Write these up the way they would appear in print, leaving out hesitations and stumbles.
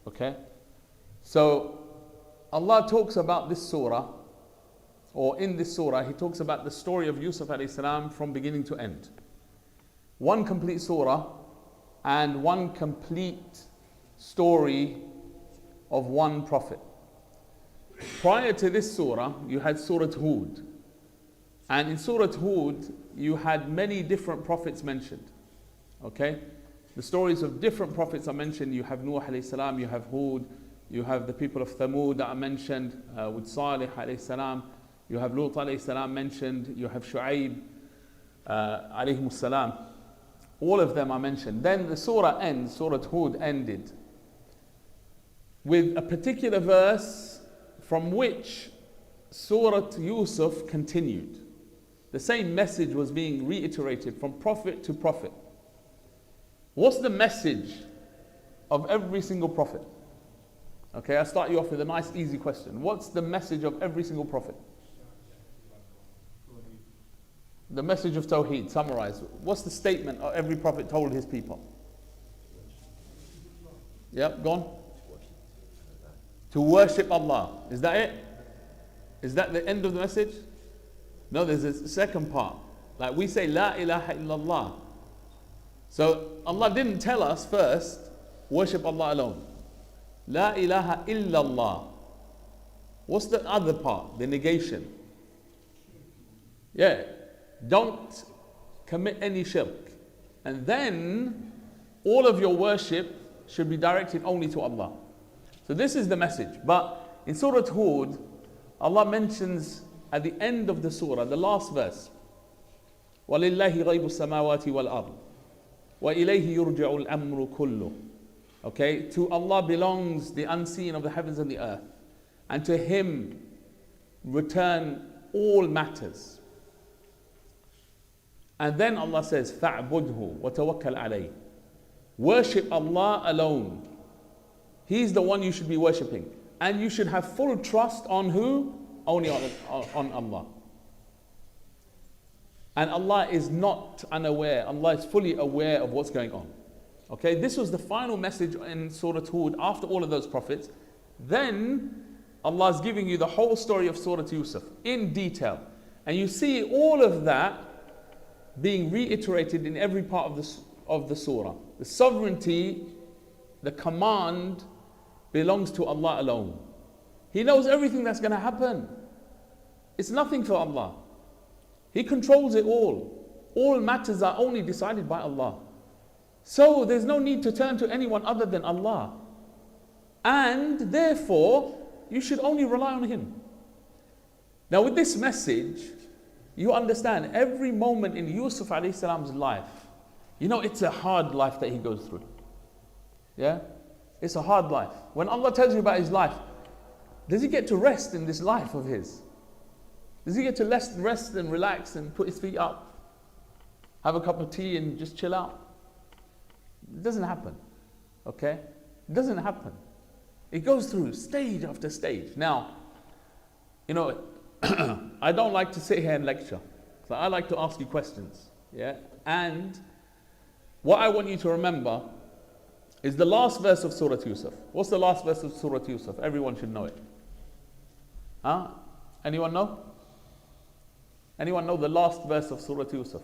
Okay? So Allah talks about this surah, or in this surah, He talks about the story of Yusuf alayhi salam from beginning to end. One complete surah and one complete story of one prophet. Prior to this surah, you had Surah Hud. And in Surah Hud, you had many different prophets mentioned. Okay? The stories of different prophets are mentioned. You have Nuh alayhi salam, you have Hud, you have the people of Thamud that are mentioned with Salih alayhi salam, you have Lut alayhi salam mentioned, you have Shu'aib alayhi salam. All of them are mentioned. Then the surah ends, Surah Hud ended with a particular verse from which Surah Yusuf continued. The same message was being reiterated from prophet to prophet. What's the message of every single prophet? Okay, I'll start you off with a nice easy question. What's the message of every single prophet? The message of Tawhid, summarize. What's the statement every prophet told his people? Yep, go on. To worship Allah. Is that it? Is that the end of the message? No, there's a second part. Like we say, La ilaha illallah. So Allah didn't tell us first, worship Allah alone. La ilaha illallah. What's the other part? The negation. Yeah. Don't commit any shirk. And then all of your worship should be directed only to Allah. So this is the message. But in Surah Hud, Allah mentions at the end of the surah, the last verse, وَلِلَّهِ غَيْبُ السَّمَاوَاتِ وَالْأَرْضِ وَإِلَيْهِ يُرْجَعُ الْأَمْرُ كُلُّهُ. Okay, to Allah belongs the unseen of the heavens and the earth, and to Him return all matters. And then Allah says, فَاعْبُدْهُ وَتَوَكَّلْ عَلَيْهِ. Worship Allah alone. He's the one you should be worshipping. And you should have full trust on who? Only on Allah. And Allah is not unaware. Allah is fully aware of what's going on. Okay, this was the final message in Surah Hud after all of those prophets. Then Allah is giving you the whole story of Surah Yusuf in detail. And you see all of that being reiterated in every part of the surah. The sovereignty, the command belongs to Allah alone. He knows everything that's going to happen. It's nothing for Allah. He controls it all. All matters are only decided by Allah. So there's no need to turn to anyone other than Allah. And therefore, you should only rely on Him. Now with this message, you understand every moment in Yusuf alayhi salam's life, you know it's a hard life that he goes through. Yeah? It's a hard life. When Allah tells you about his life, does he get to rest in this life of his? Does he get to rest and relax and put his feet up, have a cup of tea and just chill out? It doesn't happen. Okay? It doesn't happen. It goes through stage after stage. Now, you know, I don't like to sit here and lecture. So I like to ask you questions. Yeah? And what I want you to remember is the last verse of Surah Yusuf. What's the last verse of Surah Yusuf? Everyone should know it. Huh? Anyone know? Anyone know the last verse of Surah Yusuf?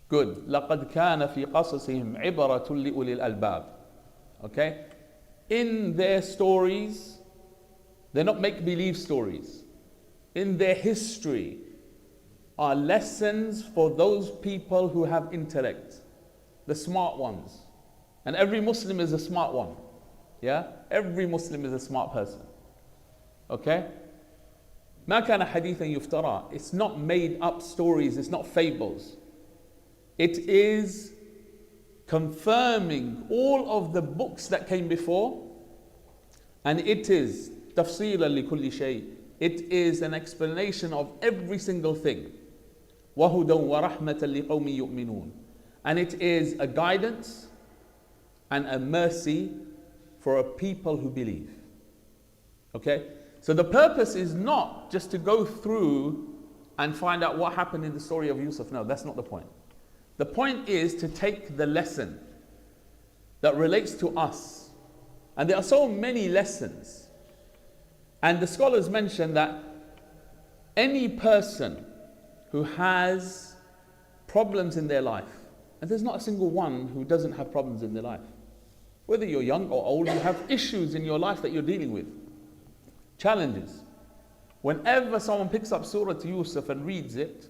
Good. لَقَدْ كَانَ فِي قَصَصِهِمْ عِبَرَةٌ لِأُولِي الْأَلْبَابِ. Okay? In their stories, they're not make-believe stories. In their history are lessons for those people who have intellect, the smart ones. And every Muslim is a smart one. Yeah? Every Muslim is a smart person. Okay? ما كان حديثا يفترى. It's not made up stories, it's not fables. It is confirming all of the books that came before, and it is تفصيلا لكل شيء. It is an explanation of every single thing. وهدى ورحمة لقوم يؤمنون. And it is a guidance and a mercy for a people who believe. Okay? So the purpose is not just to go through and find out what happened in the story of Yusuf. No, that's not the point. The point is to take the lesson that relates to us And there are so many lessons. And the scholars mention that any person who has problems in their life, and there's not a single one who doesn't have problems in their life. Whether you're young or old, you have issues in your life that you're dealing with. Challenges. Whenever someone picks up Surah Yusuf and reads it,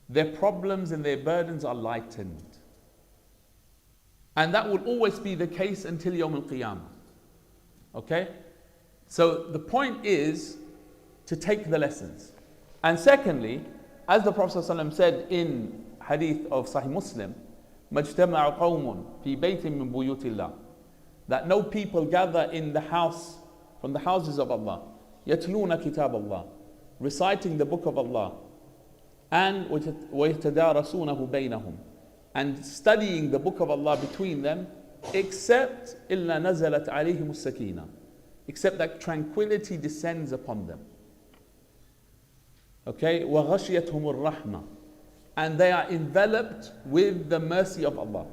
their problems and their burdens are lightened. And that will always be the case until Yawm al-Qiyamah. Okay? So the point is to take the lessons. And secondly, as the Prophet ﷺ said in hadith of Sahih Muslim, مَجْتَمَعُ قَوْمٌ فِي بَيْتٍ مِّن بُيُوتِ اللَّهِ, that no people gather in the house, from the houses of Allah, يَتْلُونَ كِتَابَ اللَّهِ, reciting the book of Allah, and وَيَتَدَارَسُونَهُ بَيْنَهُمْ, and studying the book of Allah between them, except إِلَّا نَزَلَتْ عَلَيْهِمُ السَّكِينَةِ, except that tranquility descends upon them. Okay, وَغَشِيَتْهُمُ الرَّحْمَةِ, and they are enveloped with the mercy of Allah.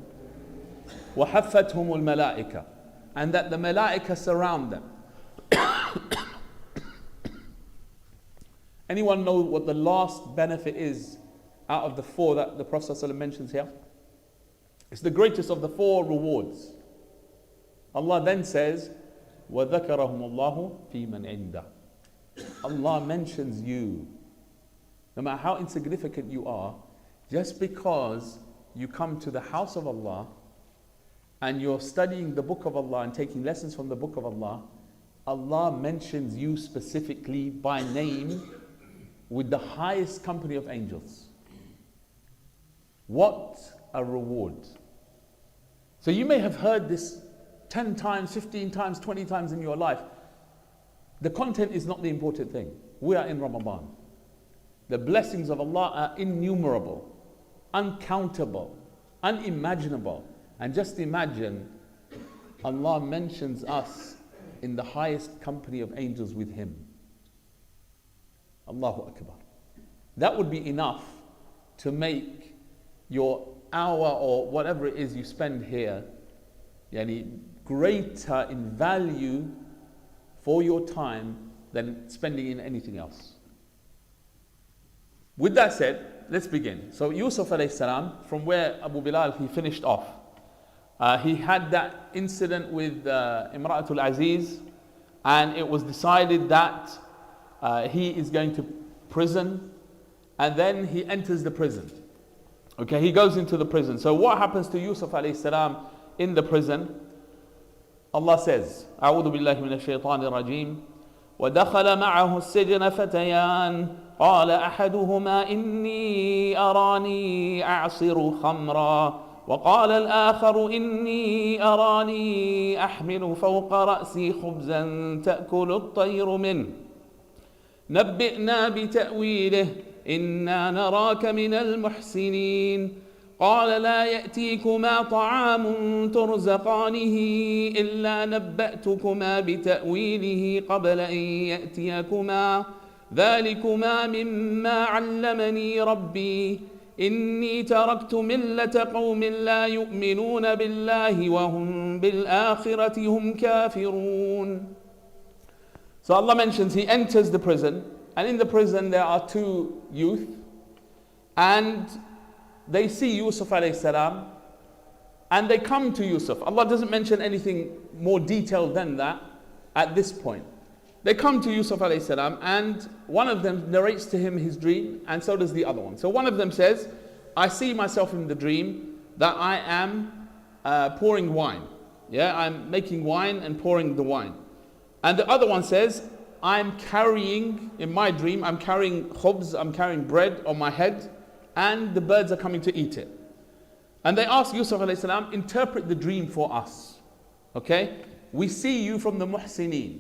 وَحَفَّتْهُمُ الْمَلَائِكَةِ, and that the malaika surround them. Anyone know what the last benefit is out of the four that the Prophet ﷺ mentions here? It's the greatest of the four rewards. Allah then says, وَذَكَرَهُمُ اللَّهُ فِي مَنْ عِنْدَهُ. Allah mentions you. No matter how insignificant you are, just because you come to the house of Allah and you're studying the book of Allah and taking lessons from the book of Allah, Allah mentions you specifically by name with the highest company of angels. What a reward. So you may have heard this 10 times, 15 times, 20 times in your life. The content is not the important thing. We are in Ramadan. The blessings of Allah are innumerable, uncountable, unimaginable. And just imagine, Allah mentions us in the highest company of angels with Him. Allahu Akbar. That would be enough to make your hour or whatever it is you spend here greater in value for your time than spending in anything else. With that said, let's begin. So Yusuf alayhi salam, from where Abu Bilal he finished off, he had that incident with Imra'atul Aziz, and it was decided that he is going to prison, and then he enters the prison. Okay, he goes into the prison. So what happens to Yusuf alayhi salam in the prison? Allah says, أعوذ بالله من الشيطان الرجيم ودخل معه السجن فتيان قال أحدهما إني أراني أعصر خمرا وقال الآخر إني أراني أحمل فوق رأسي خبزا تأكل الطير منه نبئنا بتأويله إنا نراك من المحسنين قال لا يأتيكما طعام ترزقانه إلا نبأتكما بتأويله قبل أن يأتيكما ذلكما مما علمني ربي إني تركت ملة قوم لا يؤمنون بالله وهم بالآخرة هم كافرون. So Allah mentions he enters the prison, and in the prison there are two youth, and they see Yusuf alayhi salam, and they come to Yusuf. Allah doesn't mention anything more detailed than that at this point. They come to Yusuf alayhi salam, and one of them narrates to him his dream, and so does the other one. So one of them says, I see myself in the dream that I am pouring wine. Yeah, I'm making wine and pouring the wine. And the other one says, I'm carrying, in my dream, I'm carrying khubz, I'm carrying bread on my head, and the birds are coming to eat it. And they ask Yusuf alayhi salam, interpret the dream for us. Okay? We see you from the muhsineen.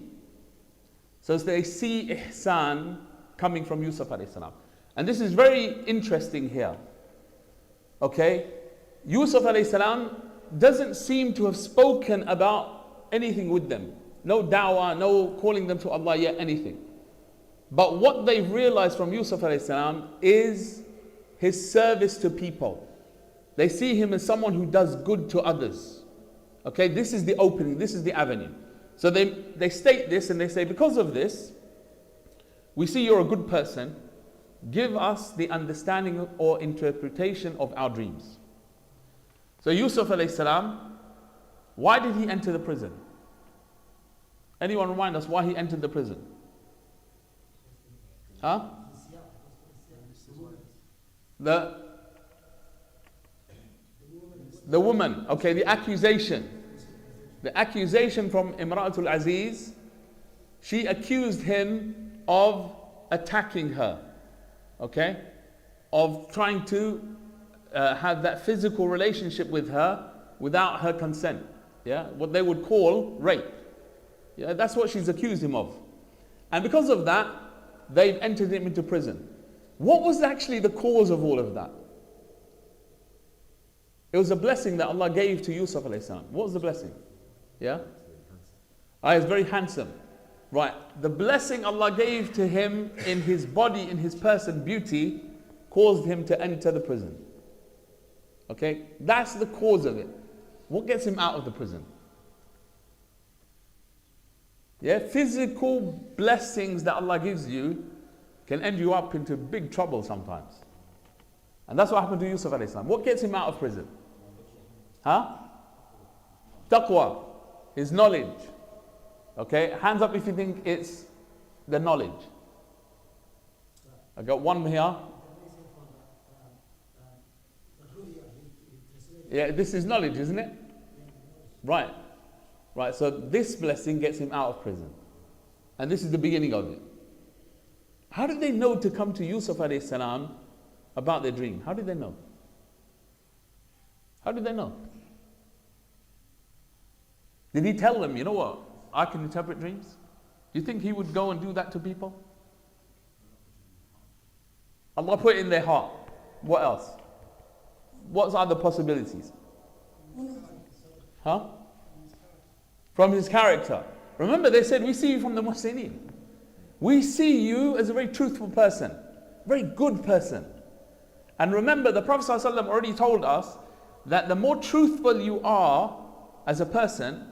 So they see ihsan coming from Yusuf alayhi salam. And this is very interesting here. Okay? Yusuf alayhi salam doesn't seem to have spoken about anything with them. No da'wah, no calling them to Allah yet, anything. But what they've realized from Yusuf alayhi salam is his service to people. They see him as someone who does good to others. Okay, this is the opening, this is the avenue. So they state this and they say, because of this, we see you're a good person. Give us the understanding or interpretation of our dreams. So Yusuf alayhi salam, why did he enter the prison? Anyone remind us why he entered the prison? Huh? The woman, okay, the accusation. The accusation from Imra'atul Aziz, she accused him of attacking her, okay? Of trying to have that physical relationship with her without her consent. Yeah, what they would call rape. Yeah, that's what she's accused him of. And because of that, they've entered him into prison. What was actually the cause of all of that? It was a blessing that Allah gave to Yusuf alayhi salam. What was the blessing? Yeah? He's very handsome. Right. The blessing Allah gave to him in his body, in his person, beauty, caused him to enter the prison. Okay? That's the cause of it. What gets him out of the prison? Yeah? Physical blessings that Allah gives you can end you up into big trouble sometimes. And that's what happened to Yusuf alayhi salam. What gets him out of prison? Huh? Taqwa. His knowledge. Okay? Hands up if you think it's the knowledge. I got one here. Yeah, this is knowledge, isn't it? Right. Right, so this blessing gets him out of prison. And this is the beginning of it. How did they know to come to Yusuf alayhi salam about their dream? How did they know? How did they know? Did he tell them, you know what, I can interpret dreams? Do you think he would go and do that to people? Allah put it in their heart. What else? What are the possibilities? Huh? From his character. Remember, they said, we see you from the Muhsineen. We see you as a very truthful person, very good person. And remember, the Prophet ﷺ already told us that the more truthful you are as a person,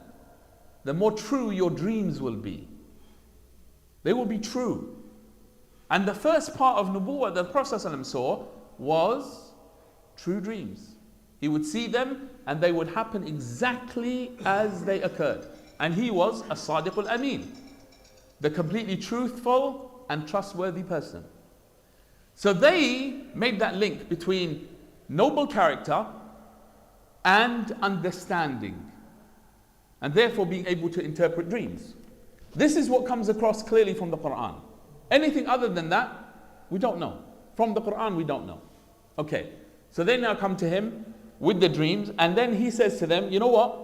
the more true your dreams will be. They will be true. And the first part of Nubuwwah that the Prophet ﷺ saw was true dreams. He would see them and they would happen exactly as they occurred. And he was a Sadiq al-Amin, the completely truthful and trustworthy person. So they made that link between noble character and understanding, and therefore being able to interpret dreams. This is what comes across clearly from the Quran. Anything other than that, we don't know. From the Quran, we don't know. Okay, so they now come to him with the dreams, and then he says to them, you know what?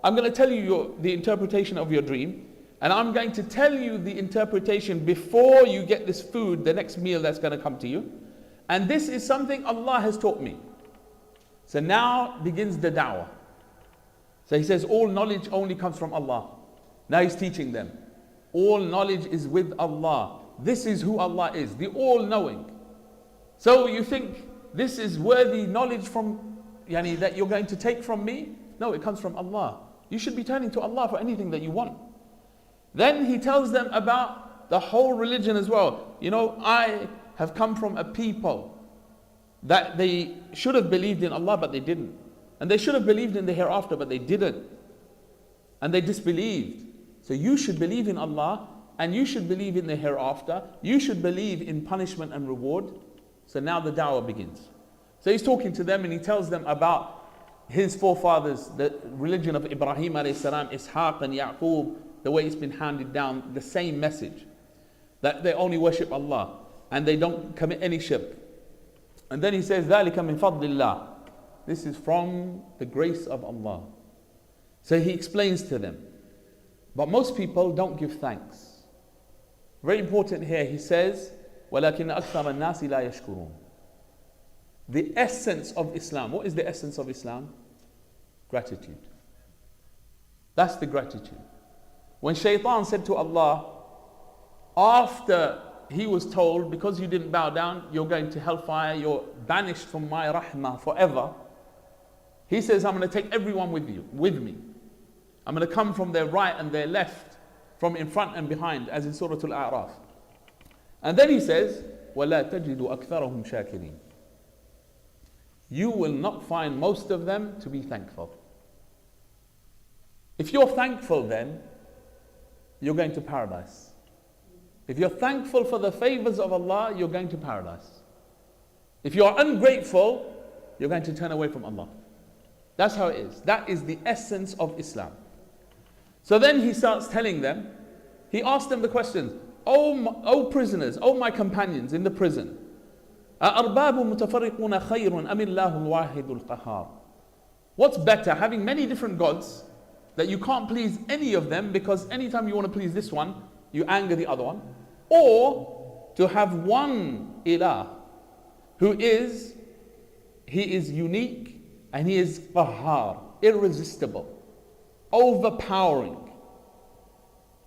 I'm going to tell you the interpretation of your dream, and I'm going to tell you the interpretation before you get this food, the next meal that's going to come to you. And this is something Allah has taught me. So now begins the da'wah. So he says, all knowledge only comes from Allah. Now he's teaching them. All knowledge is with Allah. This is who Allah is, the all-knowing. So you think this is worthy knowledge from, that you're going to take from me? No, it comes from Allah. You should be turning to Allah for anything that you want. Then he tells them about the whole religion as well. You know, I have come from a people that they should have believed in Allah, but they didn't. And they should have believed in the hereafter, but they didn't. And they disbelieved. So you should believe in Allah, and you should believe in the hereafter. You should believe in punishment and reward. So now the da'wah begins. So he's talking to them and he tells them about his forefathers, the religion of Ibrahim alayhi salam, Ishaq and Yaqub, the way it's been handed down, the same message. That they only worship Allah and they don't commit any shirk. And then he says, ذَلِكَ مِنْ فَضْلِ اللَّهِ. This is from the grace of Allah. So he explains to them. But most people don't give thanks. Very important here, he says, وَلَكِنَّ أَكْثَرَ النَّاسِ لَا يَشْكُرُونَ. The essence of Islam. What is the essence of Islam? Gratitude. That's the gratitude. When Shaitan said to Allah, after he was told, because you didn't bow down, you're going to hellfire, you're banished from my rahmah forever. He says, I'm going to take everyone with me. I'm going to come from their right and their left, from in front and behind, as in Surah Al-A'raf. And then he says, وَلَا تَجِدُ أَكْثَرَهُمْ شَاكِرِينَ. You will not find most of them to be thankful. If you're thankful, then you're going to paradise. If you're thankful for the favors of Allah, you're going to paradise. If you're ungrateful, you're going to turn away from Allah. That's how it is. That is the essence of Islam. So then he starts telling them, he asked them the questions, O prisoners, O my companions in the prison, أَأَرْبَابٌ مُتَفَرِّقُونَ خَيْرٌ أَمِ اللَّهُ الْوَاحِدُ الْقَهَّارُ. What's better, having many different gods that you can't please any of them because anytime you want to please this one, you anger the other one, or to have one ilah who is, he is unique and he is qahhar, irresistible, overpowering.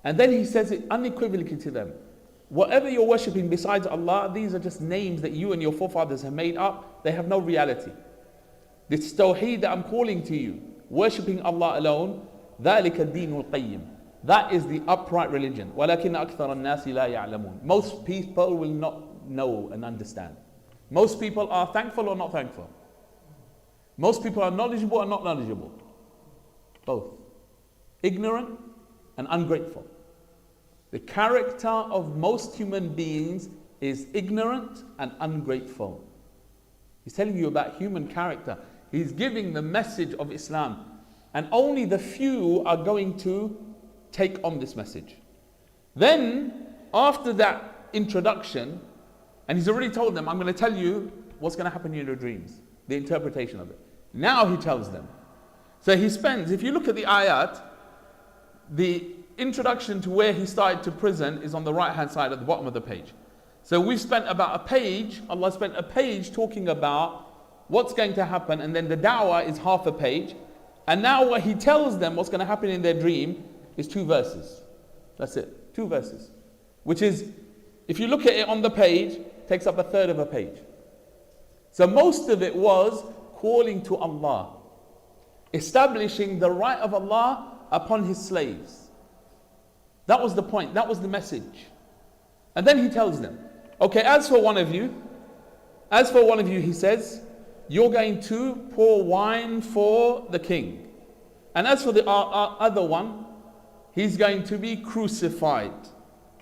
And then he says it unequivocally to them, whatever you're worshipping besides Allah, these are just names that you and your forefathers have made up. They have no reality. This Tawhid that I'm calling to you, worshipping Allah alone, ذَلِكَ الدِّينُ الْقَيِّمُ. That is the upright religion. وَلَكِنَّ أَكْثَرَ النَّاسِ لَا يَعْلَمُونَ. Most people will not know and understand. Most people are thankful or not thankful. Most people are knowledgeable or not knowledgeable. Both. Ignorant and ungrateful. The character of most human beings is ignorant and ungrateful. He's telling you about human character. He's giving the message of Islam. And only the few are going to take on this message. Then, after that introduction, and he's already told them, I'm going to tell you what's going to happen in your dreams, the interpretation of it. Now he tells them. So he spends, if you look at the ayat, the introduction to where he started to prison is on the right hand side at the bottom of the page. So we've spent about a page, Allah spent a page talking about what's going to happen, and then the da'wah is half a page. And now what he tells them what's going to happen in their dream is 2 verses. That's it, 2 verses. Which is, if you look at it on the page, takes up a third of a page. So most of it was calling to Allah, establishing the right of Allah upon his slaves. That was the point, that was the message. And then he tells them, okay, as for one of you, he says, you're going to pour wine for the king. And as for the other one, he's going to be crucified.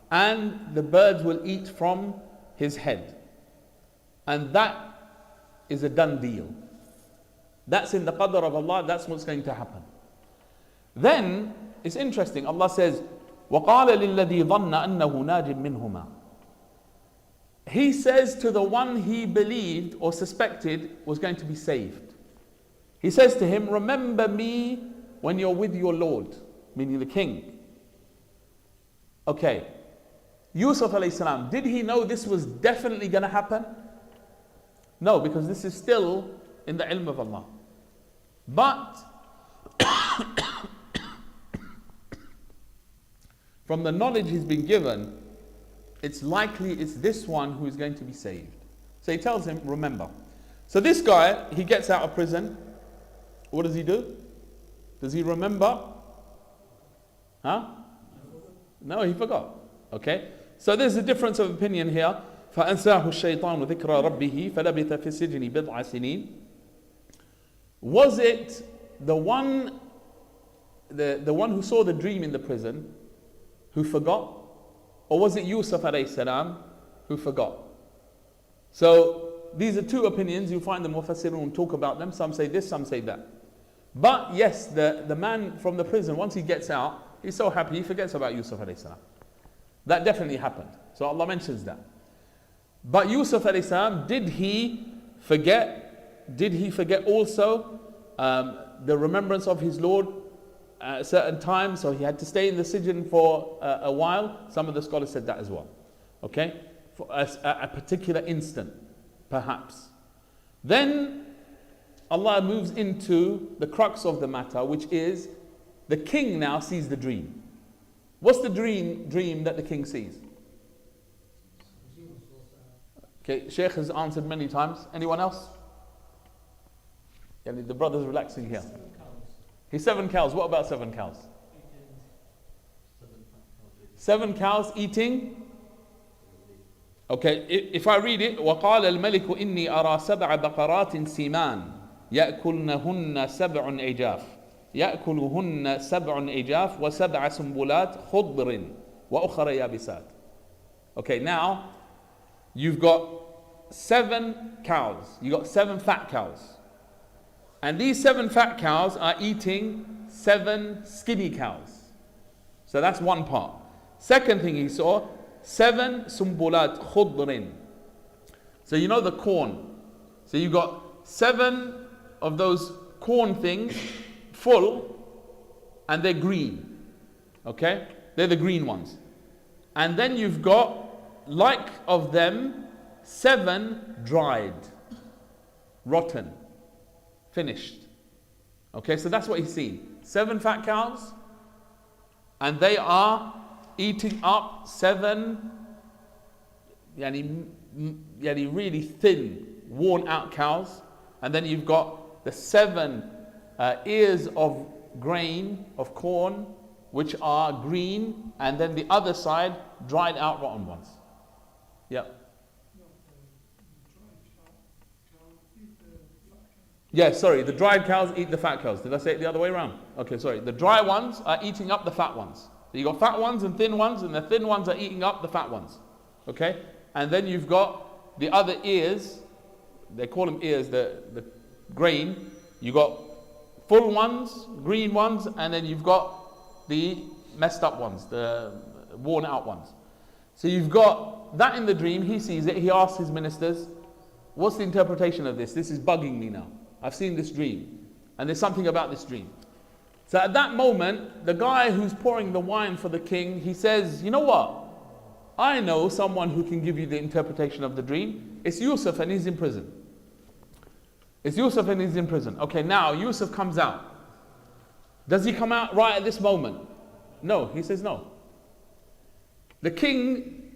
And the birds will eat from his head. And that is a done deal. That's in the qadr of Allah, that's what's going to happen. Then, it's interesting, Allah says, وَقَالَ لِلَّذِي ظَنَّ أَنَّهُ نَاجٍ مِّنْهُمَا. He says to the one he believed or suspected was going to be saved. He says to him, remember me when you're with your Lord, meaning the king. Okay, Yusuf alayhi salam, did he know this was definitely going to happen? No, because this is still in the ilm of Allah. But from the knowledge he's been given, it's likely it's this one who is going to be saved. So he tells him, remember. So this guy, he gets out of prison. What does he do? Does he remember? Huh? No, he forgot. Okay? So there's a difference of opinion here. فَأَنْسَاهُ الشَّيْطَانُ ذِكْرَ رَبِّهِ فَلَبِثَ فِي السِّجْنِ بِضْعَ سِنِينَ. Was it the one who saw the dream in the prison who forgot? Or was it Yusuf alayhi salam who forgot? So these are 2 opinions. You find the Mufassirun talk about them. Some say this, some say that. But yes, the man from the prison, once he gets out, he's so happy he forgets about Yusuf alayhi salam. That definitely happened. So Allah mentions that. But Yusuf alayhi salam, did he forget? Did he forget also the remembrance of his Lord at a certain time, so he had to stay in the sijn for a while? Some of the scholars said that as well. Okay? For a particular instant, perhaps. Then Allah moves into the crux of the matter, which is the king now sees the dream. What's the dream that the king sees? Okay, Shaykh has answered many times. Anyone else? Yeah, the brother's relaxing here. His 7 cows. What about 7 cows? 7 cows eating. Okay, if I read it, وَقَالَ الْمَلِكُ إِنِّي أَرَى سَبْعَ بَقَرَاتٍ سِمَانٍ يَأْكُلْنَهُنَّ سَبْعٌ عِجَافٌ يأكلهن سبع عجاف وسبع سنبلات خضر وأخرى يابسات. Okay, now you've got 7 cows. You've got 7 fat cows. And these 7 fat cows are eating 7 skinny cows. So that's one part. Second thing he saw, 7 sumbulat khudrin. So you know the corn. So you've got 7 of those corn things full, and they're green. Okay? They're the green ones. And then you've got, like of them, 7 dried, rotten, finished. Okay, so that's what he's seen. 7 fat cows, and they are eating up 7 really thin, worn out cows. And then you've got the 7 ears of grain, of corn, which are green, and then the other side, dried out rotten ones. Yeah. Yeah, sorry, the dried cows eat the fat cows. Did I say it the other way around? Okay, sorry. The dry ones are eating up the fat ones. So you've got fat ones and the thin ones are eating up the fat ones. Okay? And then you've got the other ears, they call them ears, the grain. You've got full ones, green ones, and then you've got the messed up ones, the worn out ones. So you've got that in the dream. He sees it. He asks his ministers, what's the interpretation of this? This is bugging me now. I've seen this dream, and there's something about this dream. So at that moment, the guy who's pouring the wine for the king, he says, you know what? I know someone who can give you the interpretation of the dream. It's Yusuf, and he's in prison. It's Yusuf, and he's in prison. Okay, now Yusuf comes out. Does he come out right at this moment? No, he says no. The king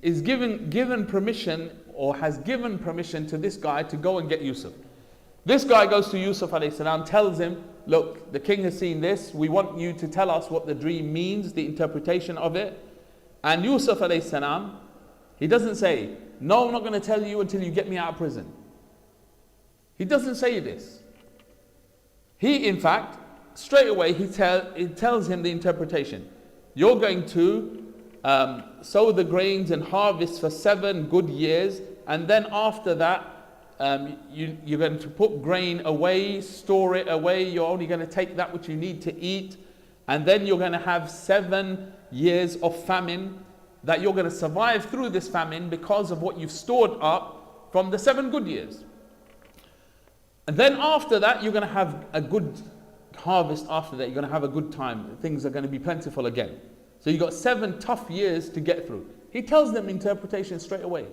is given permission, or has given permission to this guy to go and get Yusuf. This guy goes to Yusuf alayhi salam, tells him, look, the king has seen this. We want you to tell us what the dream means, the interpretation of it. And Yusuf alayhi salam, he doesn't say, no, I'm not going to tell you until you get me out of prison. He doesn't say this. He, in fact, straight away, he tells him the interpretation. You're going to sow the grains and harvest for 7 good years, and then after that, you're going to put grain away, store it away. You're only going to take that which you need to eat, and then you're going to have 7 years of famine, that you're going to survive through this famine because of what you've stored up from the 7 good years. And then after that, you're going to have a good harvest. After that, you're going to have a good time. Things are going to be plentiful again. So you've got 7 tough years to get through. He tells them interpretation straight away.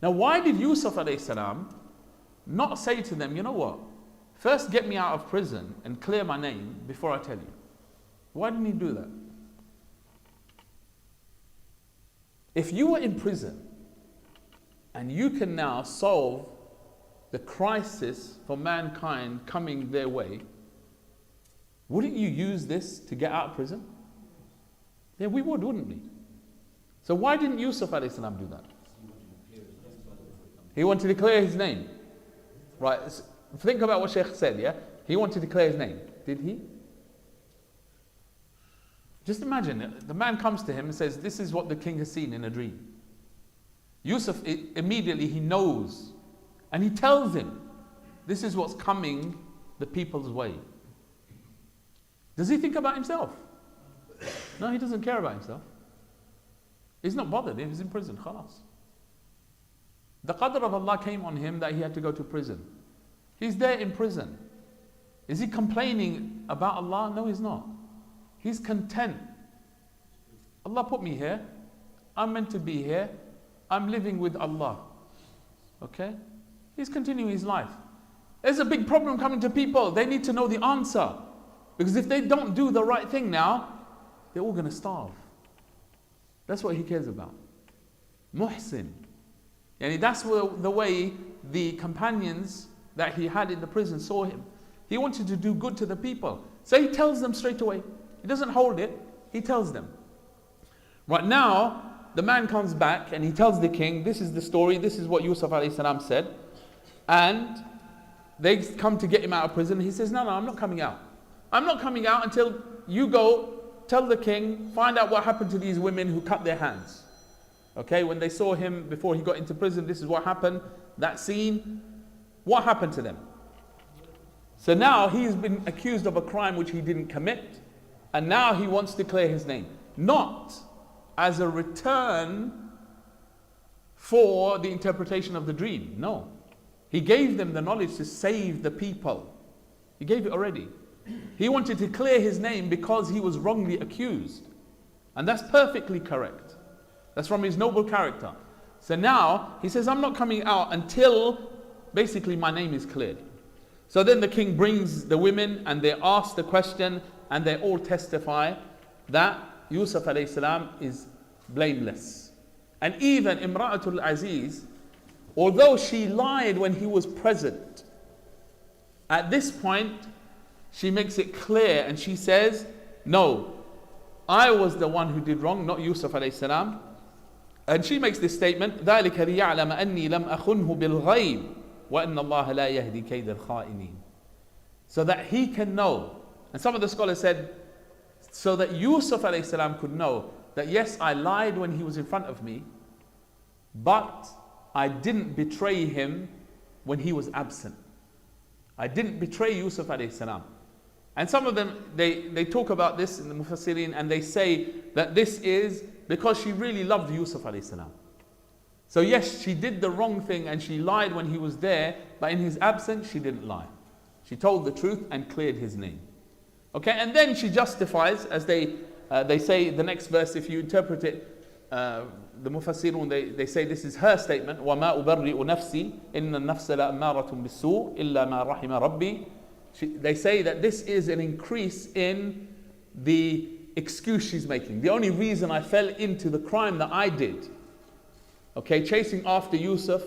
Now, why did Yusuf alayhi salam not say to them, you know what? First get me out of prison and clear my name before I tell you. Why didn't he do that? If you were in prison and you can now solve the crisis for mankind coming their way, wouldn't you use this to get out of prison? Yeah, we would, wouldn't we? So why didn't Yusuf alayhi salam do that? He wanted to clear his name. Right, think about what Shaykh said, yeah? He wanted to clear his name. Did he? Just imagine, the man comes to him and says, this is what the king has seen in a dream. Yusuf, immediately he knows, and he tells him, this is what's coming the people's way. Does he think about himself? No, he doesn't care about himself. He's not bothered. He's in prison. Khalas. The qadr of Allah came on him that he had to go to prison. He's there in prison. Is he complaining about Allah? No, he's not. He's content. Allah put me here. I'm meant to be here. I'm living with Allah. Okay? He's continuing his life. There's a big problem coming to people. They need to know the answer. Because if they don't do the right thing now, they're all going to starve. That's what he cares about. Muhsin. And that's the way the companions that he had in the prison saw him. He wanted to do good to the people. So he tells them straight away. He doesn't hold it, he tells them. Right now, the man comes back and he tells the king, this is the story, this is what Yusuf alayhi salam said. And they come to get him out of prison. He says, no, I'm not coming out. I'm not coming out until you go tell the king, find out what happened to these women who cut their hands. Okay, when they saw him before he got into prison, this is what happened. That scene, what happened to them? So now he's been accused of a crime which he didn't commit, and now he wants to clear his name. Not as a return for the interpretation of the dream. No. He gave them the knowledge to save the people. He gave it already. He wanted to clear his name because he was wrongly accused. And that's perfectly correct. That's from his noble character. So now he says, I'm not coming out until basically my name is cleared. So then the king brings the women and they ask the question and they all testify that Yusuf alayhi salam is blameless. And even Imra'atul Aziz, although she lied when he was present, at this point she makes it clear and she says, no, I was the one who did wrong, not Yusuf alayhi salam. And she makes this statement, ذَلِكَ لِيَعْلَمَ أَنِّي لَمْ أَخُنْهُ بِالْغَيْبِ وَأَنَّ اللَّهَ لَا يَهْدِي كَيْدَ الْخَائِنِينَ. So that he can know. And some of the scholars said, so that Yusuf alayhi salam could know that yes, I lied when he was in front of me, but I didn't betray him when he was absent. I didn't betray Yusuf alayhi salam. And some of them, they talk about this in the Mufassirin and they say that this is because she really loved Yusuf alayhi salam. So yes, she did the wrong thing and she lied when he was there, but in his absence, she didn't lie. She told the truth and cleared his name. Okay, and then she justifies, as they say the next verse, if you interpret it, the Mufassirun, they say this is her statement, وَمَا أُبَرِّئُ نَفْسِي إِنَّ النَّفْسَ لَأَمَّارَةٌ بِالسُّوءِ إِلَّا مَا رَحِمَ رَبِّي. They say that this is an increase in the excuse she's making. The only reason I fell into the crime that I did, okay, chasing after Yusuf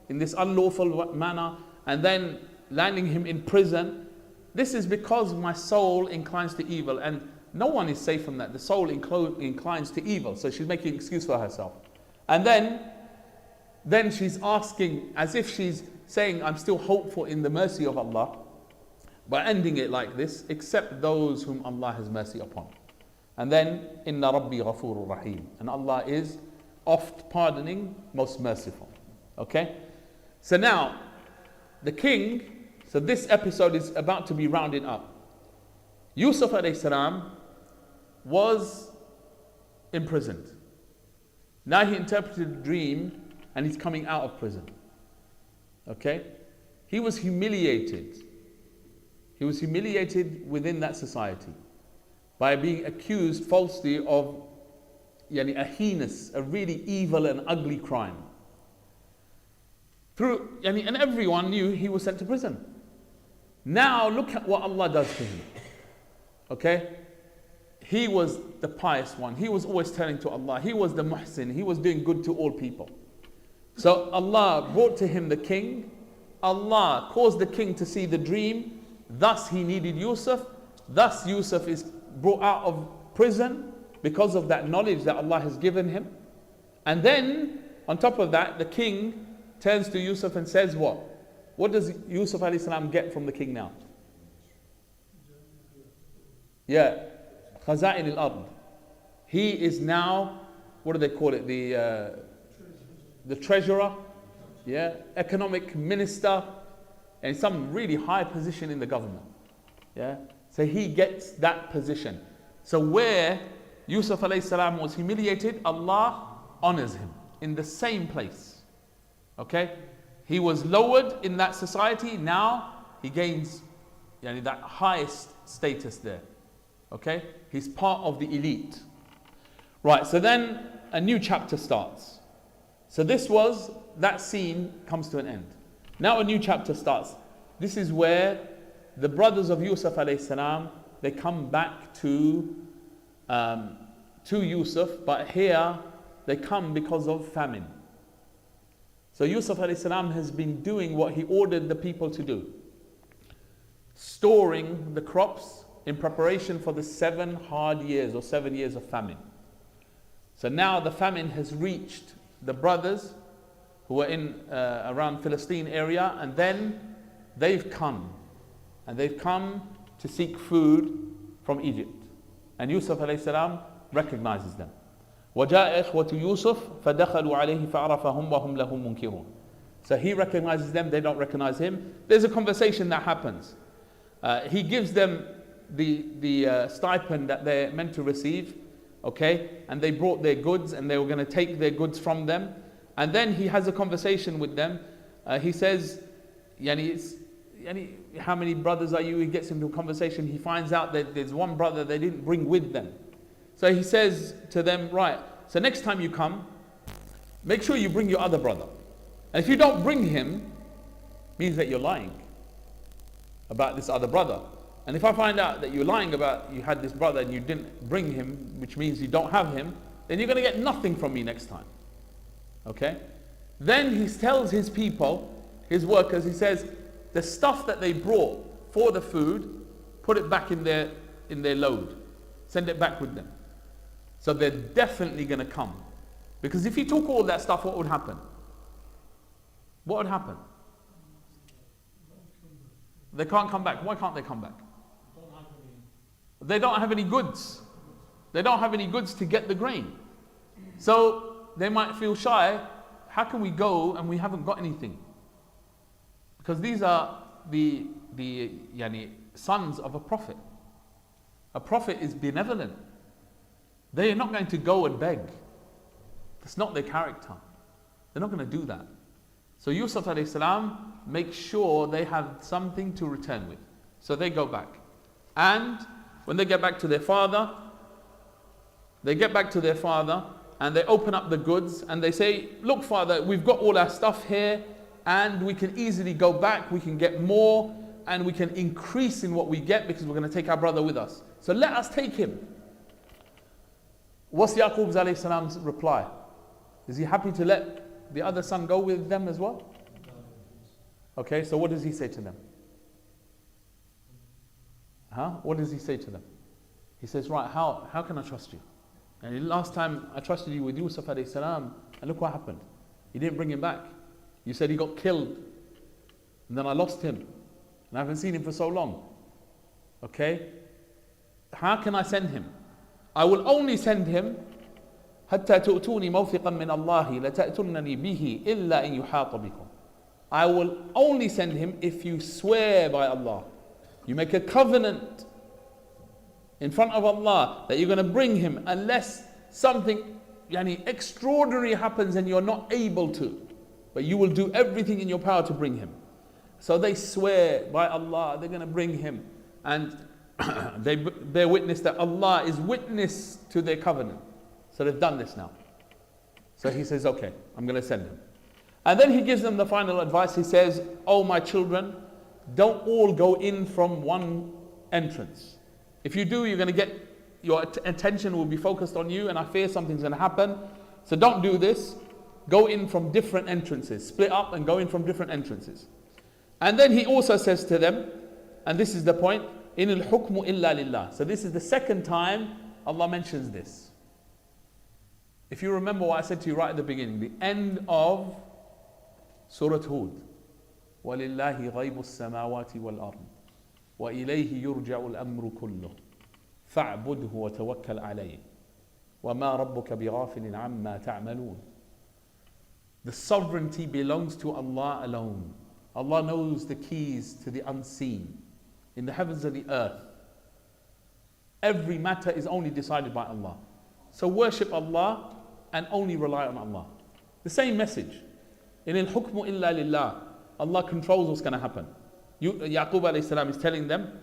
in this unlawful manner and then landing him in prison, this is because my soul inclines to evil, and no one is safe from that. The soul inclines to evil, so she's making an excuse for herself. And then she's asking, as if she's saying, I'm still hopeful in the mercy of Allah, by ending it like this, except those whom Allah has mercy upon. And then, Inna Rabbi Ghafurur Rahim. And Allah is oft pardoning, most merciful. Okay? So now, the king, so this episode is about to be rounded up. Yusuf alayhi salam was imprisoned. Now he interpreted a dream and he's coming out of prison. Okay? He was humiliated. He was humiliated within that society by being accused falsely of a heinous, a really evil and ugly crime. And everyone knew he was sent to prison. Now look at what Allah does to him. Okay? He was the pious one. He was always turning to Allah. He was the muhsin. He was doing good to all people. So Allah brought to him the king. Allah caused the king to see the dream. Thus he needed Yusuf. Thus Yusuf is brought out of prison because of that knowledge that Allah has given him. And then on top of that, the king turns to Yusuf and says what? What does Yusuf alayhi salam get from the king now? Yeah, khaza'in al-ard. He is now, what do they call it? The treasurer, yeah, economic minister, and some really high position in the government. Yeah, so he gets that position. So where Yusuf alayhi salam was humiliated, Allah honors him in the same place. Okay, he was lowered in that society. Now he gains that highest status there. Okay, he's part of the elite. Right, so then a new chapter starts. So that scene comes to an end. Now a new chapter starts. This is where the brothers of Yusuf alayhi salam, they come back to Yusuf, but here they come because of famine. So Yusuf alayhi salam has been doing what he ordered the people to do. storing the crops in preparation for the 7 hard years or 7 years of famine. So now the famine has reached the brothers who were in around Philistine area, and then they've come. And they've come to seek food from Egypt. And Yusuf alayhi salam recognizes them. وَجَاءَ إِخْوَةُ يُوسُفَ فَدَخَلُوا عَلَيْهِ فَعَرَفَهُمْ وَهُمْ لَهُ مُنْكِرُونَ. So he recognizes them, they don't recognize him. There's a conversation that happens. He gives them the stipend that they're meant to receive, okay? And they brought their goods and they were going to take their goods from them. And then he has a conversation with them. He says, how many brothers are you? He gets into a conversation. He finds out that there's one brother they didn't bring with them. So he says to them, right, so next time you come, make sure you bring your other brother. And if you don't bring him, means that you're lying about this other brother. And if I find out that you're lying about you had this brother and you didn't bring him, which means you don't have him, then you're going to get nothing from me next time. Okay? Then he tells his people, his workers, he says, the stuff that they brought for the food, put it back in their load. Send it back with them. So they're definitely going to come. Because if you took all that stuff, what would happen? What would happen? They can't come back. Why can't they come back? They don't have any goods. They don't have any goods to get the grain. So they might feel shy. How can we go and we haven't got anything? Because these are the sons of a prophet. A prophet is benevolent. They are not going to go and beg. That's not their character. They're not going to do that. So Yusuf alayhi salam makes sure they have something to return with. So they go back. And when they get back to their father, and they open up the goods and they say, look father, we've got all our stuff here and we can easily go back, we can get more and we can increase in what we get because we're going to take our brother with us. So let us take him. What's Yaqub alayhi salam's reply? Is he happy to let the other son go with them as well? Okay, so what does he say to them? What does he say to them? He says, right, how can I trust you? And last time I trusted you with Yusuf alayhi salam, and look what happened. You didn't bring him back. You said he got killed. And then I lost him. And I haven't seen him for so long. Okay? How can I send him? I will only send him حتى تؤتوني موثقا من الله لتأتونني به إلا إن يحاط بكم. I will only send him if you swear by Allah. You make a covenant in front of Allah that you're going to bring him unless something extraordinary happens and you're not able to. But you will do everything in your power to bring him. So they swear by Allah they're going to bring him. And they bear witness that Allah is witness to their covenant. So they've done this now. So he says, okay, I'm going to send him. And then he gives them the final advice. He says, oh my children, don't all go in from one entrance. If you do, you're going to get, your attention will be focused on you and I fear something's going to happen. So don't do this. Go in from different entrances. Split up and go in from different entrances. And then he also says to them, and this is the point, in al-hukmu illa lillah. So this is the second time Allah mentions this. If you remember what I said to you right at the beginning, the end of Surah Hud. وَلِلَّهِ غَيْبُ السَّمَاوَاتِ وَالْأَرْضِ وَإِلَيْهِ يُرْجَعُ الْأَمْرُ كُلُّهُ فَاعْبُدْهُ وَتَوَكَّلْ عَلَيْهِ وَمَا رَبُّكَ بِغَافِلٍ عَمَّا تَعْمَلُونَ. The sovereignty belongs to Allah alone. Allah knows the keys to the unseen in the heavens and the earth. Every matter is only decided by Allah. So worship Allah and only rely on Allah. The same message. In al-hukmu illa lillah. Allah controls what's going to happen. Yaqub alayhi salam is telling them,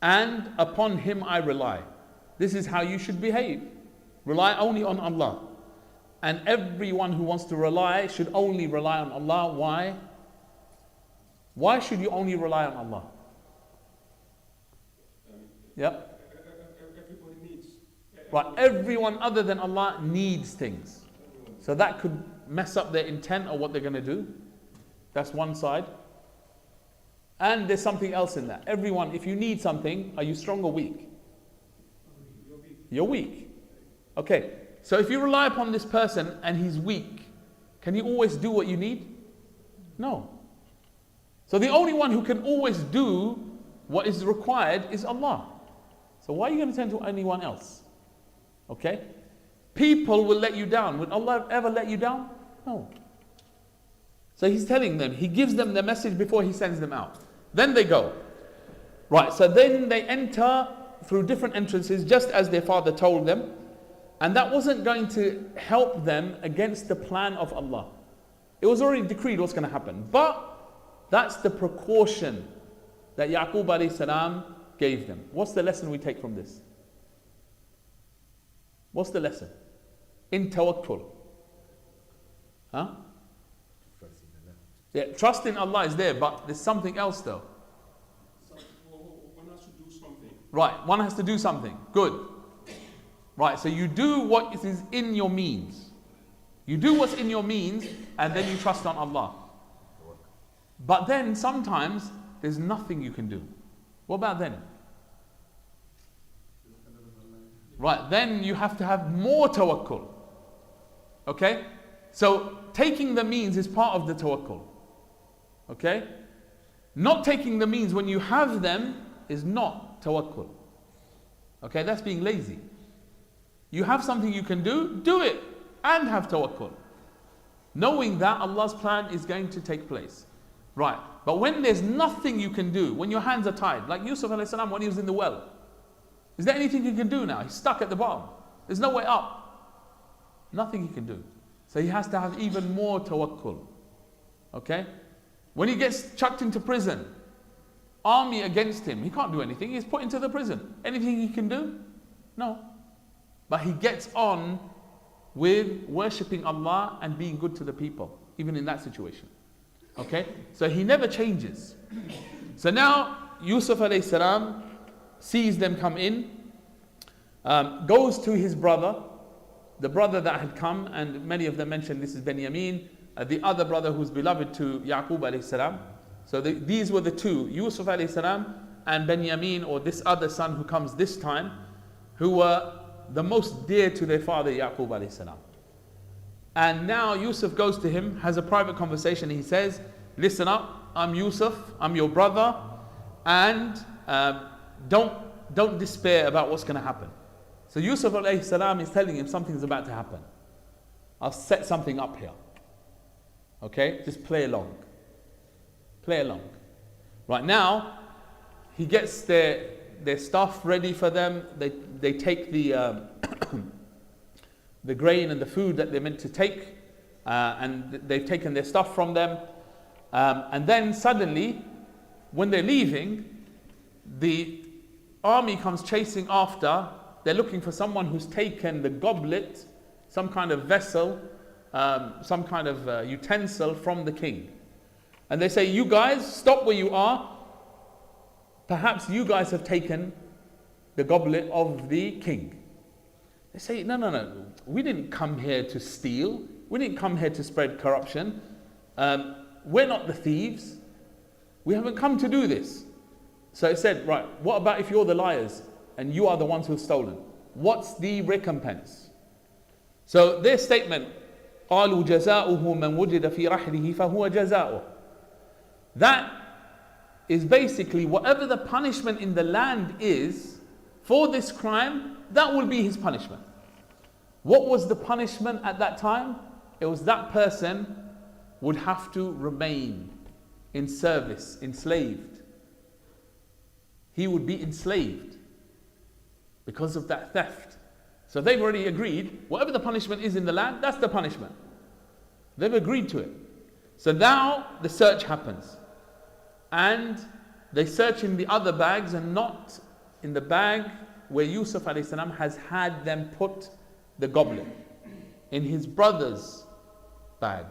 and upon him I rely. This is how you should behave. Rely only on Allah. And everyone who wants to rely should only rely on Allah. Why? Why should you only rely on Allah? Yep. Everybody needs. Right, everyone other than Allah needs things. So that could mess up their intent or what they're going to do. That's one side. And there's something else in that. Everyone, if you need something, are you strong or weak? You're weak. Okay, so if you rely upon this person and he's weak, can he always do what you need? No. So the only one who can always do what is required is Allah. So why are you going to turn to anyone else? Okay? People will let you down. Would Allah ever let you down? No. So he's telling them, he gives them the message before he sends them out. Then they go. Right, so then they enter through different entrances just as their father told them. And that wasn't going to help them against the plan of Allah. It was already decreed what's going to happen. But that's the precaution that Yaqub alayhi salam gave them. What's the lesson we take from this? What's the lesson? In tawakkul. Huh? Yeah, trust in Allah is there, but there's something else though. So, one has to do something. Right, one has to do something. Good. Right, so you do what is in your means. You do what's in your means, and then you trust on Allah. But then sometimes there's nothing you can do. What about then? Right, then you have to have more tawakkul. Okay? So taking the means is part of the tawakkul. Okay? Not taking the means when you have them is not tawakkul. Okay, that's being lazy. You have something you can do it and have tawakkul. Knowing that Allah's plan is going to take place. Right, but when there's nothing you can do, when your hands are tied, like Yusuf alayhi salam when he was in the well, is there anything he can do now? He's stuck at the bottom. There's no way up. Nothing he can do. So he has to have even more tawakkul. Okay? When he gets chucked into prison, army against him, he can't do anything. He's put into the prison. Anything he can do? No. But he gets on with worshipping Allah and being good to the people, even in that situation. Okay? So he never changes. So now Yusuf alayhi salam sees them come in, goes to his brother, the brother that had come, and many of them mentioned this is Benjamin, the other brother who's beloved to Yaqub alayhi salam. So these were the two, Yusuf alayhi salam and Benjamin, or this other son who comes this time, who were the most dear to their father Yaqub alayhi salam. And now Yusuf goes to him, has a private conversation. He says, listen up, I'm Yusuf, I'm your brother, and don't despair about what's going to happen. So Yusuf alayhi salam is telling him something's about to happen. I'll set something up here. Okay, just play along. Play along. Right now, he gets their stuff ready for them. They take the the grain and the food that they're meant to take, and they've taken their stuff from them. And then suddenly, when they're leaving, the army comes chasing after. They're looking for someone who's taken the goblet, some kind of vessel, some kind of utensil from the king. And they say, you guys, stop where you are. Perhaps you guys have taken the goblet of the king. They say, no. We didn't come here to steal. We didn't come here to spread corruption. We're not the thieves. We haven't come to do this. So it said, right, what about if you're the liars and you are the ones who've stolen? What's the recompense? So their statement, قالوا جزاؤه من وجد في رحله فهو جزاؤه. That is basically whatever the punishment in the land is for this crime, that will be his punishment. What was the punishment at that time? It was that person would have to remain in service, enslaved. He would be enslaved because of that theft. So they've already agreed, whatever the punishment is in the land, that's the punishment. They've agreed to it. So now the search happens. And they search in the other bags and not in the bag where Yusuf alayhi salam has had them put the goblet. In his brother's bag.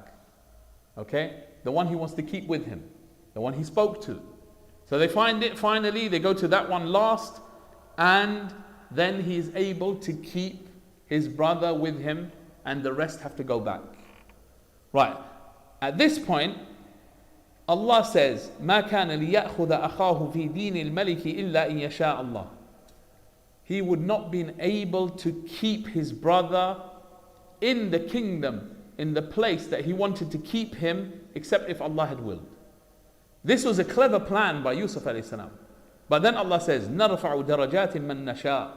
Okay? The one he wants to keep with him. The one he spoke to. So they find it finally, they go to that one last, and then he is able to keep his brother with him, and the rest have to go back. Right. At this point, Allah says, ما كان ليأخذ أخاه في دين الملك إلا إن يشاء الله. He would not been able to keep his brother in the kingdom, in the place that he wanted to keep him, except if Allah had willed. This was a clever plan by Yusuf alayhi salam. But then Allah says, نَرْفَعُ دَرَجَاتٍ مَّن نَشَاءُ.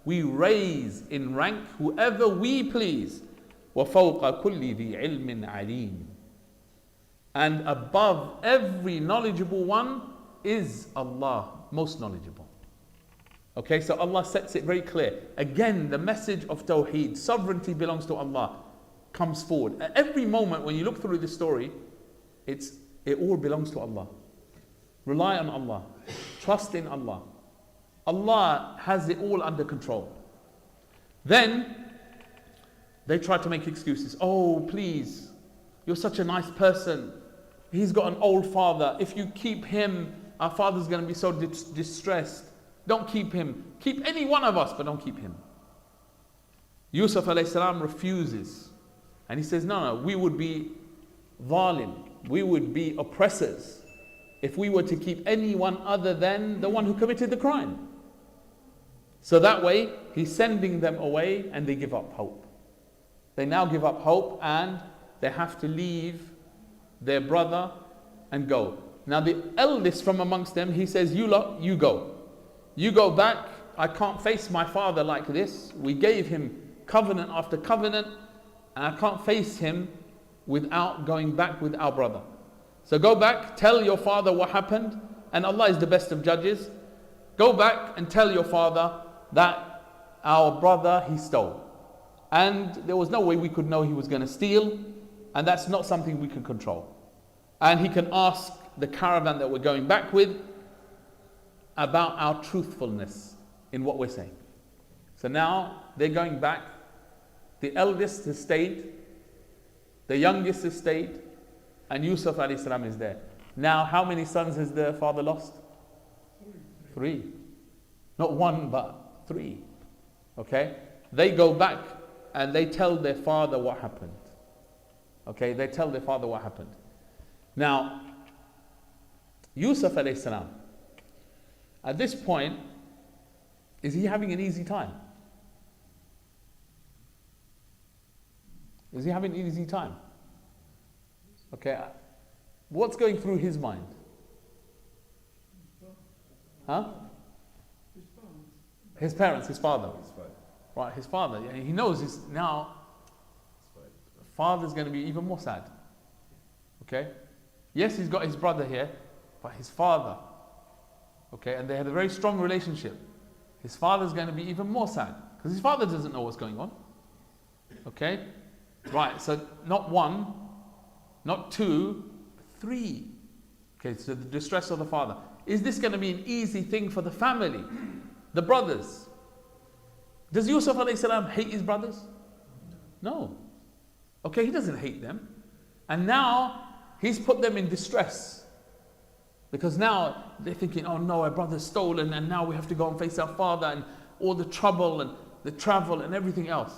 We raise in rank whoever we please. وَفَوْقَ كُلِّ ذِي عِلْمٍ عَلِيمٍ. And above every knowledgeable one is Allah, most knowledgeable. Okay, so Allah sets it very clear. Again, the message of Tawhid, sovereignty belongs to Allah, comes forward. At every moment when you look through the story, it all belongs to Allah. Rely on Allah. Trust in Allah. Allah has it all under control. Then, they try to make excuses. Oh, please, you're such a nice person. He's got an old father. If you keep him, our father's going to be so distressed. Don't keep him. Keep any one of us, but don't keep him. Yusuf alayhi salam refuses. And he says, no, we would be zalim. We would be oppressors if we were to keep anyone other than the one who committed the crime. So that way, he's sending them away and they give up hope. They now give up hope and they have to leave their brother and go. Now the eldest from amongst them, he says, you lot, you go. You go back. I can't face my father like this. We gave him covenant after covenant, and I can't face him without going back with our brother. So go back, tell your father what happened, and Allah is the best of judges. Go back and tell your father that our brother, he stole. And there was no way we could know he was going to steal, and that's not something we can control. And he can ask the caravan that we're going back with about our truthfulness in what we're saying. So now they're going back. The eldest has stayed, the youngest has stayed, and Yusuf alayhi salam is there. Now, how many sons has the father lost? Three. Not one, but three. Okay? They go back and they tell their father what happened. Okay? They tell their father what happened. Now, Yusuf alayhi salam, at this point, is he having an easy time? Is he having an easy time? Okay, what's going through his mind? Huh? His parents, his father. Right, his father. He knows his now. Father's going to be even more sad. Okay? Yes, he's got his brother here, but his father. Okay, and they had a very strong relationship. His father's going to be even more sad because his father doesn't know what's going on. Okay? Right, so not one, not two, three. Okay, so the distress of the father. Is this going to be an easy thing for the family? The brothers? Does Yusuf alayhi salam hate his brothers? No. Okay, he doesn't hate them. And now he's put them in distress. Because now they're thinking, oh no, our brother's stolen and now we have to go and face our father and all the trouble and the travel and everything else.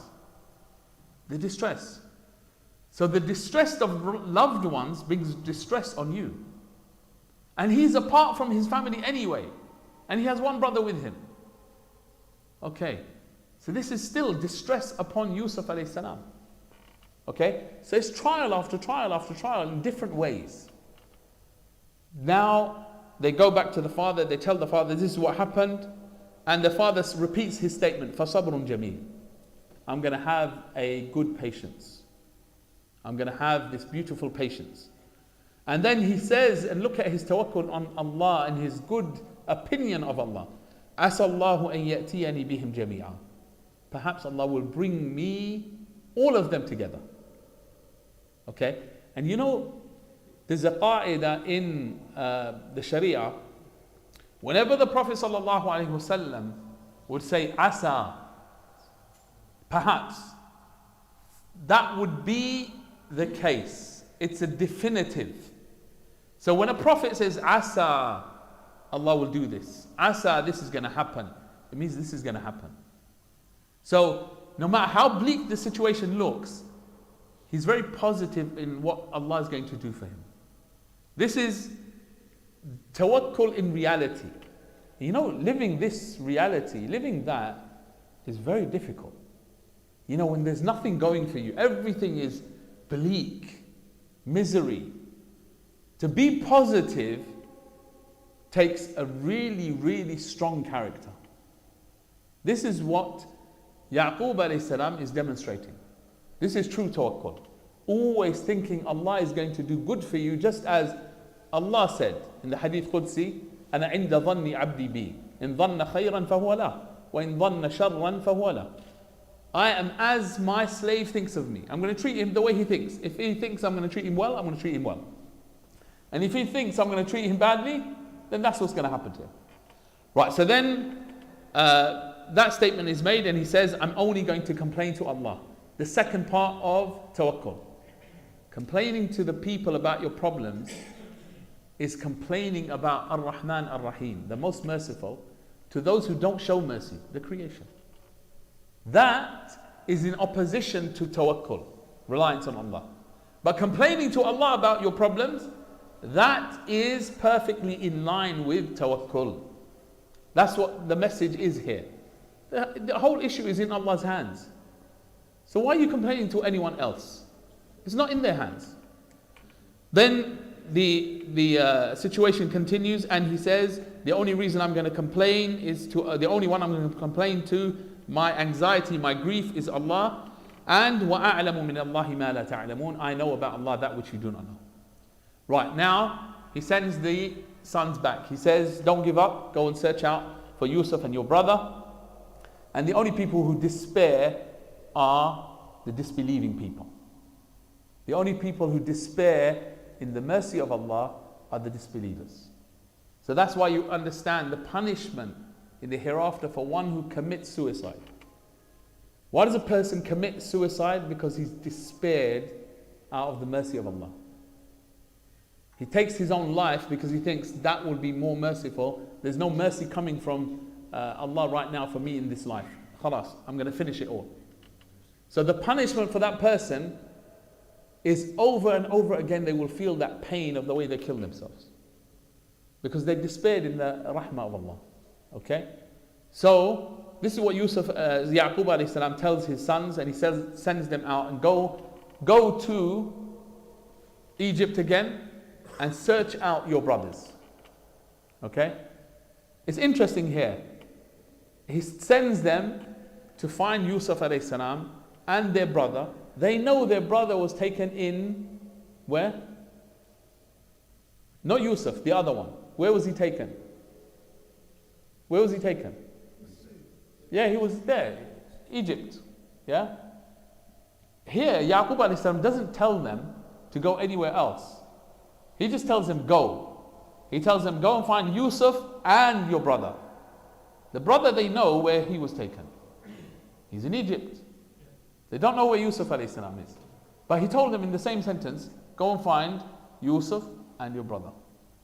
The distress. So the distress of loved ones brings distress on you. And he's apart from his family anyway. And he has one brother with him. Okay. So this is still distress upon Yusuf alayhi salam. Okay. So it's trial after trial after trial in different ways. Now they go back to the father. They tell the father this is what happened. And the father repeats his statement. فَصَبْرٌ جَمِيلٌ. I'm going to have a good patience. I'm going to have this beautiful patience. And then he says, and look at his tawakkul on Allah and his good opinion of Allah. عَسَى اللَّهُ أَن يَأْتِيَنِي بِهِمْ جَمِيعًا. Perhaps Allah will bring me, all of them together. Okay? And you know, there's a qa'idah in the Sharia. Whenever the Prophet ﷺ would say, asa, perhaps, that would be the case. It's a definitive. So when a Prophet says, asa, Allah will do this. Asa, this is going to happen. It means this is going to happen. So no matter how bleak the situation looks, he's very positive in what Allah is going to do for him. This is tawakkul in reality. You know, living this reality, living that is very difficult. You know, when there's nothing going for you, everything is bleak, misery. To be positive takes a really, really strong character. This is what Yaqub alayhi salam is demonstrating. This is true tawakkul. Always thinking Allah is going to do good for you, just as Allah said in the Hadith Qudsi, أَنَا عِنْدَ ظَنِّ عَبْدِي بِي إِنْ ظَنَّ خَيْرًا فَهُوَ لَهُ وَإِنْ ظَنَّ شَرًّا فَهُوَ لَهُ. I am as my slave thinks of me. I'm going to treat him the way he thinks. If he thinks I'm going to treat him well, I'm going to treat him well. And if he thinks I'm going to treat him badly, then that's what's going to happen to him. Right, so then that statement is made and he says, I'm only going to complain to Allah. The second part of tawakkul. Complaining to the people about your problems is complaining about Ar-Rahman Ar-Rahim, the most merciful, to those who don't show mercy, the creation. That is in opposition to tawakkul, reliance on Allah. But complaining to Allah about your problems, that is perfectly in line with tawakkul. That's what the message is here. The whole issue is in Allah's hands. So why are you complaining to anyone else? It's not in their hands. Then the situation continues and he says, the only reason I'm going to complain is to, the only one I'm going to complain to, my anxiety, my grief is Allah. And وَأَعْلَمُ مِنَ اللَّهِ مَا لَا تَعْلَمُونَ. I know about Allah that which you do not know. Right, now he sends the sons back. He says, don't give up, go and search out for Yusuf and your brother. And the only people who despair are the disbelieving people. The only people who despair in the mercy of Allah are the disbelievers. So that's why you understand the punishment in the hereafter for one who commits suicide. Why does a person commit suicide? Because he's despaired out of the mercy of Allah. He takes his own life because he thinks that will be more merciful. There's no mercy coming from Allah right now for me in this life. Khalas, I'm going to finish it all. So the punishment for that person is over and over again they will feel that pain of the way they kill themselves. Because they despaired in the rahmah of Allah. Okay? So this is what Yusuf, Yaqub alayhi salam tells his sons, and he sends them out and go to Egypt again and search out your brothers. Okay? It's interesting here. He sends them to find Yusuf alayhi salam and their brother. They know their brother was taken in where? Not Yusuf, the other one. Where was he taken? Where was he taken? Yeah, he was there, Egypt. Yeah? Here, Yaqub alayhi salam doesn't tell them to go anywhere else. He just tells them, go. He tells them, go and find Yusuf and your brother. The brother, they know where he was taken. He's in Egypt. They don't know where Yusuf alayhi salam is. But he told them in the same sentence, go and find Yusuf and your brother.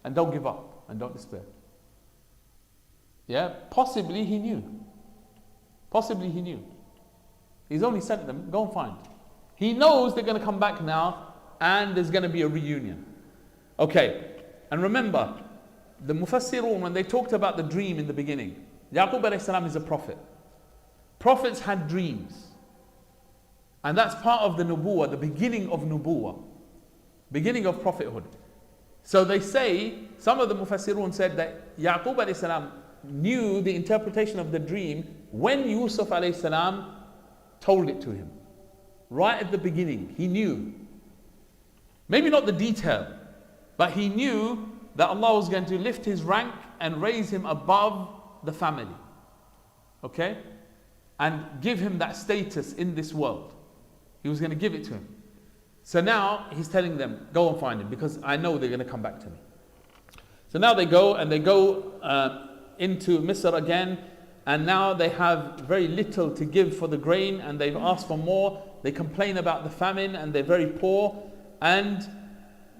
And don't give up and don't despair. Yeah, possibly he knew. Possibly he knew. He's only sent them, go and find. He knows they're going to come back now and there's going to be a reunion. Okay, and remember, the Mufassirun, when they talked about the dream in the beginning, Yaqub alayhi salam is a prophet. Prophets had dreams. And that's part of the nubuwah, the beginning of nubuwah, beginning of prophethood. So they say, some of the Mufassirun said that Yaqub alayhi salam knew the interpretation of the dream when Yusuf alayhi salam told it to him. Right at the beginning, he knew. Maybe not the detail, but he knew that Allah was going to lift his rank and raise him above the family. Okay? And give him that status in this world. He was going to give it to him. So now he's telling them, go and find him because I know they're going to come back to me. So now they go into Misr again, and now they have very little to give for the grain and they've asked for more. They complain about the famine and they're very poor and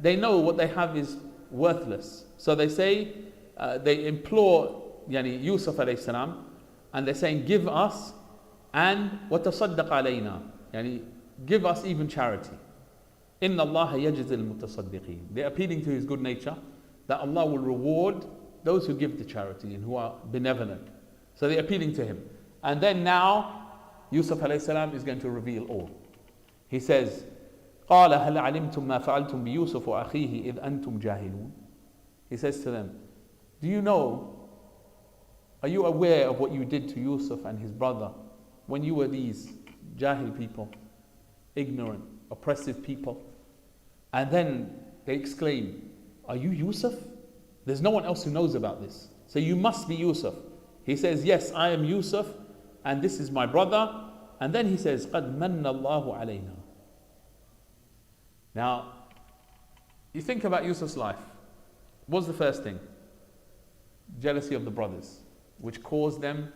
they know what they have is worthless. So they say, they implore Yusuf alayhi salam and they're saying, give us and وَتَصَدَّقْ عَلَيْنَا, give us even charity. إِنَّ اللَّهَ يَجْزِي الْمُتَصَدِّقِينَ. They're appealing to His good nature, that Allah will reward those who give to charity and who are benevolent. So they're appealing to Him. And then now, Yusuf alayhi salam is going to reveal all. He says, قَالَ هَلْ عَلِمْتُم مَا فَعَلْتُم بِيُوسُفَ وَأَخِيهِ إِذْ أَنْتُمْ جَاهِلُونَ. He says to them, do you know, are you aware of what you did to Yusuf and his brother when you were these jahil people, ignorant, oppressive people? And then they exclaim, are you Yusuf? There's no one else who knows about this, so you must be Yusuf. He says, yes, I am Yusuf, and this is my brother. And then he says, قَدْ مَنَّ اللَّهُ عَلَيْنَا. Now, you think about Yusuf's life. What's the first thing? Jealousy of the brothers, which caused them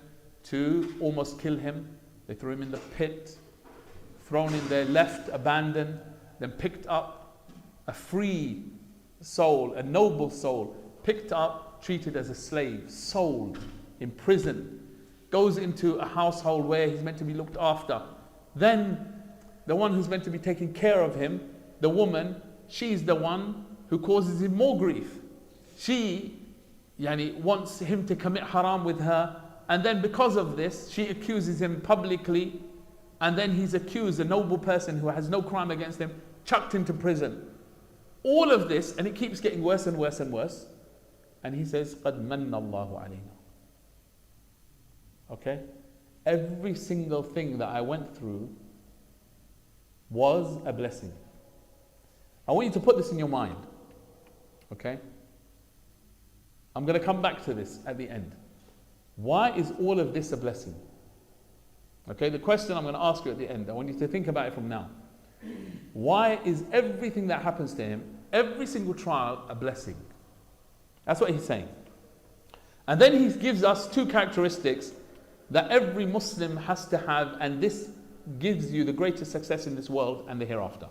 to almost kill him. They threw him in the pit, thrown in there, left, abandoned, then picked up a free soul, a noble soul, picked up, treated as a slave, sold, imprisoned, goes into a household where he's meant to be looked after. Then the one who's meant to be taking care of him, the woman, she's the one who causes him more grief. She wants him to commit haram with her, and then because of this, she accuses him publicly, and then he's accused, a noble person who has no crime against him, chucked into prison. All of this, and it keeps getting worse and worse and worse. And he says, قَدْ مَنَّ اللَّهُ عَلَيْنَا. Okay? Every single thing that I went through was a blessing. I want you to put this in your mind. Okay? I'm going to come back to this at the end. Why is all of this a blessing? Okay, the question I'm going to ask you at the end, I want you to think about it from now. Why is everything that happens to him, every single trial, a blessing? That's what he's saying. And then he gives us two characteristics that every Muslim has to have, and this gives you the greatest success in this world and the hereafter.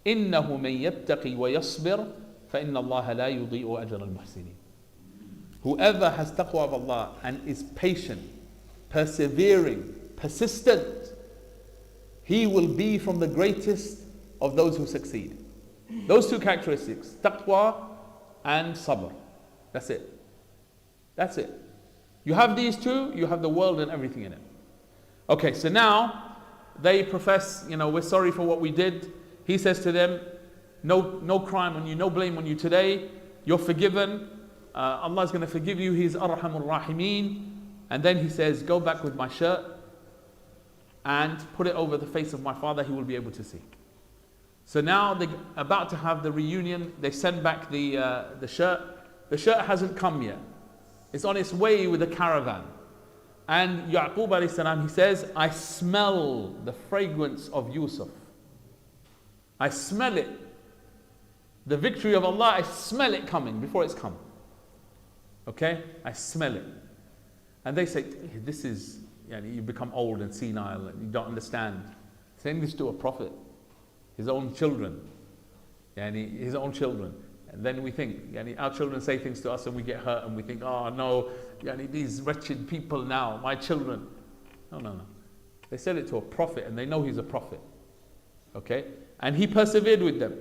إِنَّهُ مَن يَتَّقِي وَيَصْبِرْ فَإِنَّ اللَّهَ لَا يُضِيءُ أَجْرَ الْمُحْسِنِينَ. Whoever has taqwa of Allah and is patient, persevering, persistent, he will be from the greatest of those who succeed. Those two characteristics, taqwa and sabr. That's it. That's it. You have these two, you have the world and everything in it. Okay, so now they profess, we're sorry for what we did. He says to them, no crime on you, no blame on you today. You're forgiven. Allah is going to forgive you. He's Arhamur Rahimeen. And then he says, go back with my shirt and put it over the face of my father. He will be able to see. So now they're about to have the reunion. They send back the shirt. The shirt hasn't come yet. It's on its way with the caravan. And Yaqub alayhi salam, he says, I smell the fragrance of Yusuf. I smell it. The victory of Allah, I smell it coming before it's come. Okay? I smell it. And they say, this is, you become old and senile and you don't understand. Saying this to a prophet, his own children. His own children. And then we think, our children say things to us and we get hurt and we think, oh no, these wretched people now, my children. No. They said it to a prophet and they know he's a prophet. Okay? And he persevered with them.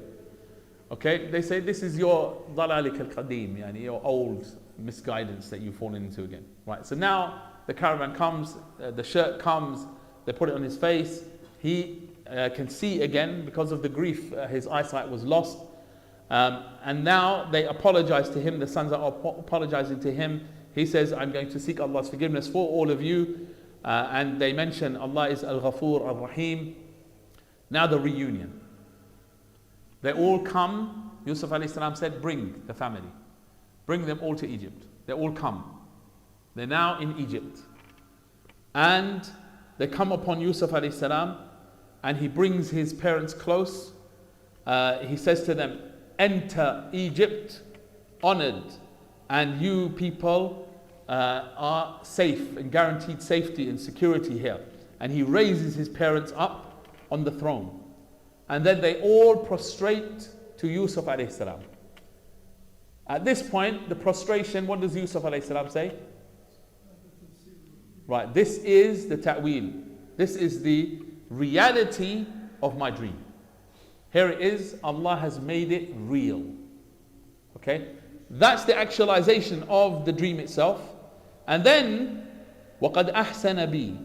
Okay? They say, this is your dalalik al-qadim, your old misguidance that you've fallen into again. Right? So now the caravan comes, the shirt comes, they put it on his face. He can see again because of the grief, his eyesight was lost. And now they apologize to him. The sons are apologizing to him. He says, I'm going to seek Allah's forgiveness for all of you. And they mention Allah is Al-Ghafur Al-Rahim. Now the reunion. They all come. Yusuf alayhi salam said, bring the family. Bring them all to Egypt. They all come. They're now in Egypt. And they come upon Yusuf alayhi salam, and he brings his parents close. He says to them, enter Egypt honored, and you people are safe and guaranteed safety and security here. And he raises his parents up on the throne. And then they all prostrate to Yusuf alayhi salam. At this point, the prostration, what does Yusuf alayhi salam say? Right, this is the ta'wil. This is the reality of my dream. Here it is, Allah has made it real. Okay? That's the actualization of the dream itself. And then, وَقَدْ أَحْسَنَ بِي,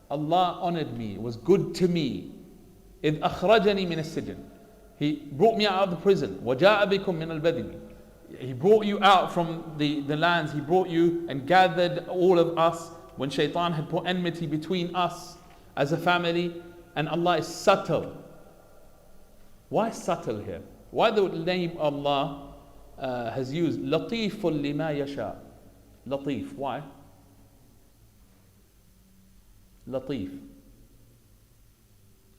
Allah honored me, was good to me. إِذْ أَخْرَجَنِي مِنَ السِّجْنِ, He brought me out of the prison. وَجَاءَ بِكُم مِنَ الْبَدْوِ, He brought you out from the lands. He brought you and gathered all of us when shaitan had put enmity between us as a family. And Allah is subtle. Why subtle here? Why the name Allah has used Latiful lima yasha? Latif, why? Latif.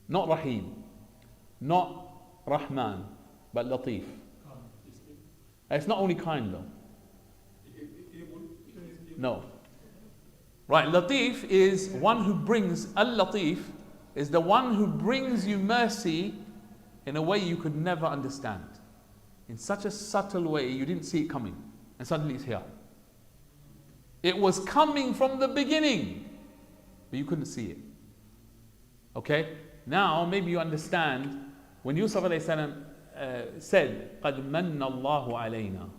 Not Rahim, not Rahman, but Latif. It's not only kind though. No. Right, Latif is one who brings, Al-Latif is the one who brings you mercy in a way you could never understand. In such a subtle way, you didn't see it coming, and suddenly it's here. It was coming from the beginning, but you couldn't see it. Okay? Now, maybe you understand when Yusuf alayhi salam said, قَدْ مَنَّ اللَّهُ عَلَيْنَا.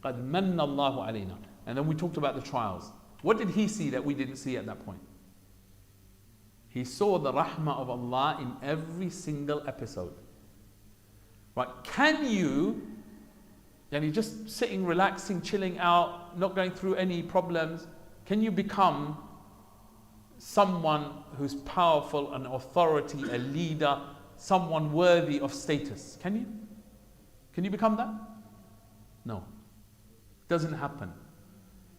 قَدْ مَنَّ اللَّهُ عَلَيْنَا. And then we talked about the trials. What did he see that we didn't see at that point? He saw the rahmah of Allah in every single episode. Right? Can you, just sitting, relaxing, chilling out, not going through any problems, can you become someone who's powerful, an authority, a leader, someone worthy of status? Can you? Can you become that? No. Doesn't happen.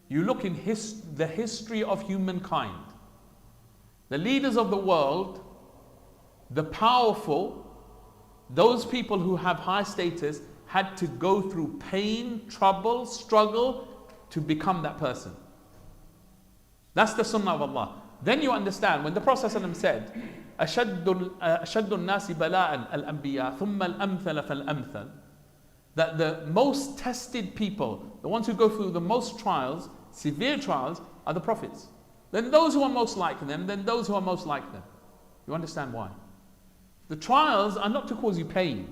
You look in the history of humankind. The leaders of the world, the powerful, those people who have high status had to go through pain, trouble, struggle to become that person. That's the sunnah of Allah. Then you understand when the Prophet ﷺ said, أَشَدُّ النَّاسِ بَلَاءً الْأَنْبِيَاء ثُمَّ الْأَمْثَلَ فَالْأَمْثَلِ, that the most tested people, the ones who go through the most trials, severe trials, are the prophets. Then those who are most like them, then those who are most like them. You understand why? The trials are not to cause you pain.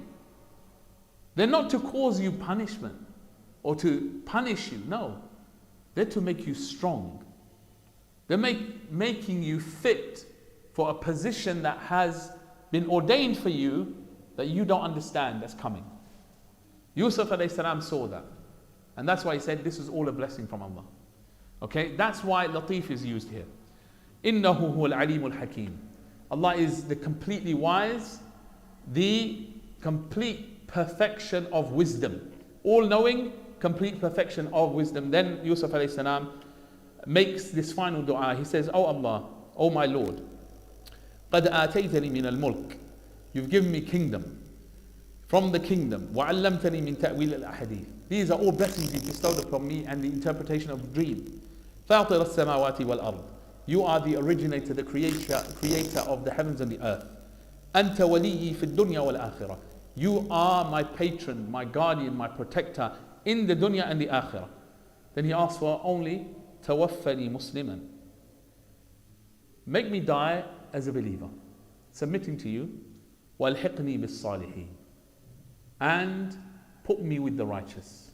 They're not to cause you punishment or to punish you. No. They're to make you strong. They're making you fit for a position that has been ordained for you that you don't understand that's coming. Yusuf alayhi salam saw that. And that's why he said this is all a blessing from Allah. Okay, that's why Latif is used here. Innahu huwal alimul hakim. Allah is the completely wise, the complete perfection of wisdom. All knowing, complete perfection of wisdom. Then Yusuf alayhi salam makes this final dua. He says, Oh Allah, oh my Lord, قَدْ آتَيْتَنِي مِنَ الْمُلْكِ, you've given me kingdom, from the kingdom. وَعَلَّمْتَنِي مِنْ تَأْوِيلِ الْأَحَادِيثِ, these are all blessings you bestowed upon me and the interpretation of the dream. فَاطِرَ السَّمَاوَاتِ وَالْأَرْضِ, you are the originator, the creator of the heavens and the earth. أَنْتَ وَلِيِّي فِي الدُّنْيَا وَالْآخِرَةِ, you are my patron, my guardian, my protector in the dunya and the akhirah. Then he asks for only توفني مسلما, make me die as a believer, submitting to you, والحقني بالصالحين, and put me with the righteous.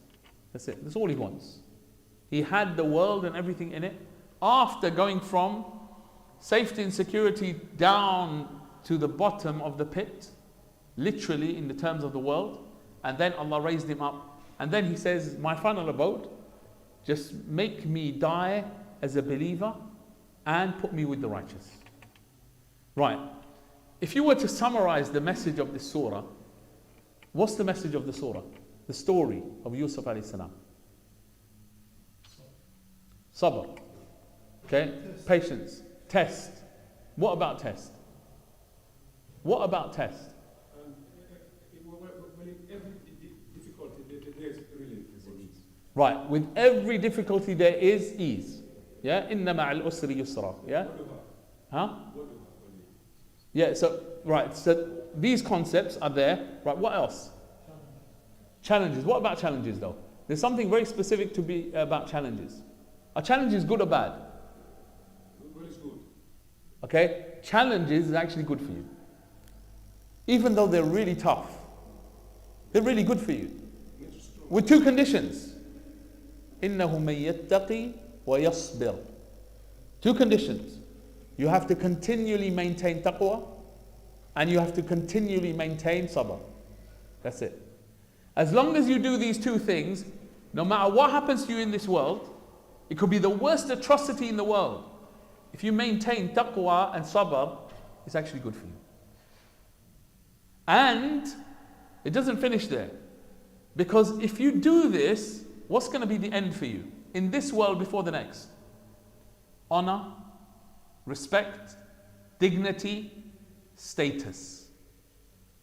That's it. That's all he wants. He had the world and everything in it. After going from safety and security down to the bottom of the pit, literally in the terms of the world, and then Allah raised him up, and then he says, my final abode, just make me die as a believer and put me with the righteous. Right. If you were to summarize the message of this surah, what's the message of the surah? The story of Yusuf alayhi salam. Sabr. Okay? Patience. Test. What about test? What about test? Right, with every difficulty there is ease. Yeah, inna ma'al usri yusra. Yeah? Huh? Yeah, so, right, so these concepts are there. Right, what else? Challenges. What about challenges though? There's something very specific to be about challenges. Are challenges good or bad? What is good? Okay, challenges is actually good for you. even though they're really tough. They're really good for you. With two conditions. إِنَّهُ مَن يَتَّقِي وَيَصْبِرْ. Two conditions. You have to continually maintain taqwa, and you have to continually maintain sabr. That's it. As long as you do these two things, no matter what happens to you in this world, it could be the worst atrocity in the world. If you maintain taqwa and sabr, it's actually good for you. And it doesn't finish there. Because if you do this, what's going to be the end for you? In this world before the next? Honor, respect, dignity, status.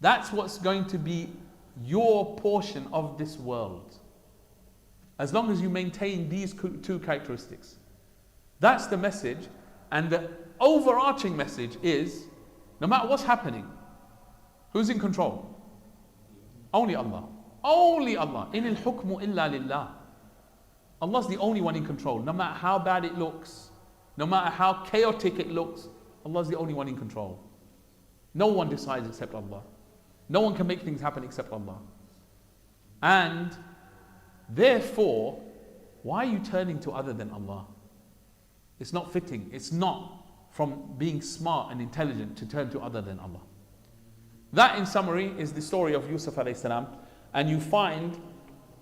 That's what's going to be your portion of this world. As long as you maintain these two characteristics. That's the message. And the overarching message is, no matter what's happening, who's in control? Only Allah. Only Allah. إِنِ الْحُكْمُ إِلَّا لِلَّهِ. Allah's the only one in control. No matter how bad it looks, no matter how chaotic it looks, Allah's the only one in control. No one decides except Allah. No one can make things happen except Allah. And therefore, why are you turning to other than Allah? It's not fitting. It's not from being smart and intelligent to turn to other than Allah. That, in summary, is the story of Yusuf alayhi salam. And you find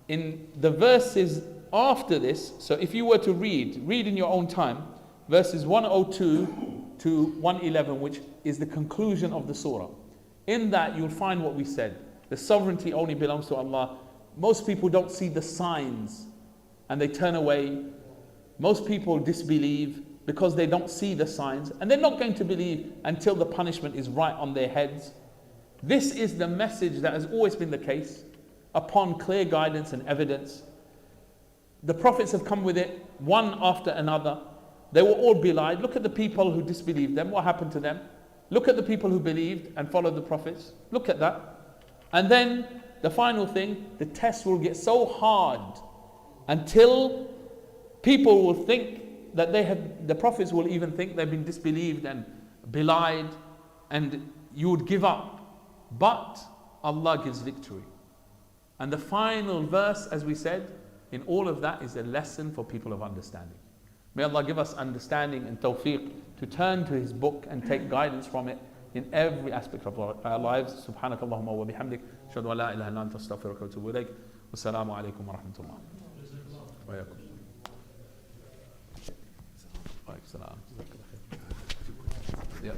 in the verses after this, so if you were to read in your own time, verses 102 to 111, which is the conclusion of the surah. In that you'll find what we said. The sovereignty only belongs to Allah. Most people don't see the signs and they turn away. Most people disbelieve because they don't see the signs, and they're not going to believe until the punishment is right on their heads. This is the message that has always been the case upon clear guidance and evidence. The prophets have come with it one after another. They were all belied. Look at the people who disbelieved them. What happened to them? Look at the people who believed and followed the prophets. Look at that. And then the final thing, the test will get so hard until people will think that the prophets will even think they've been disbelieved and belied, and you would give up. But Allah gives victory. And the final verse, as we said, in all of that is a lesson for people of understanding. May Allah give us understanding and tawfiq to turn to His book and take guidance from it in every aspect of our lives. Subhanakallahumma wa bihamdik. Ashhadu an la ilaha illa anta astaghfiruka wa atubu ilayk. Wassalamu alaikum wa rahmatullah. Wa yakum. Wa alaikum salam. Yeah.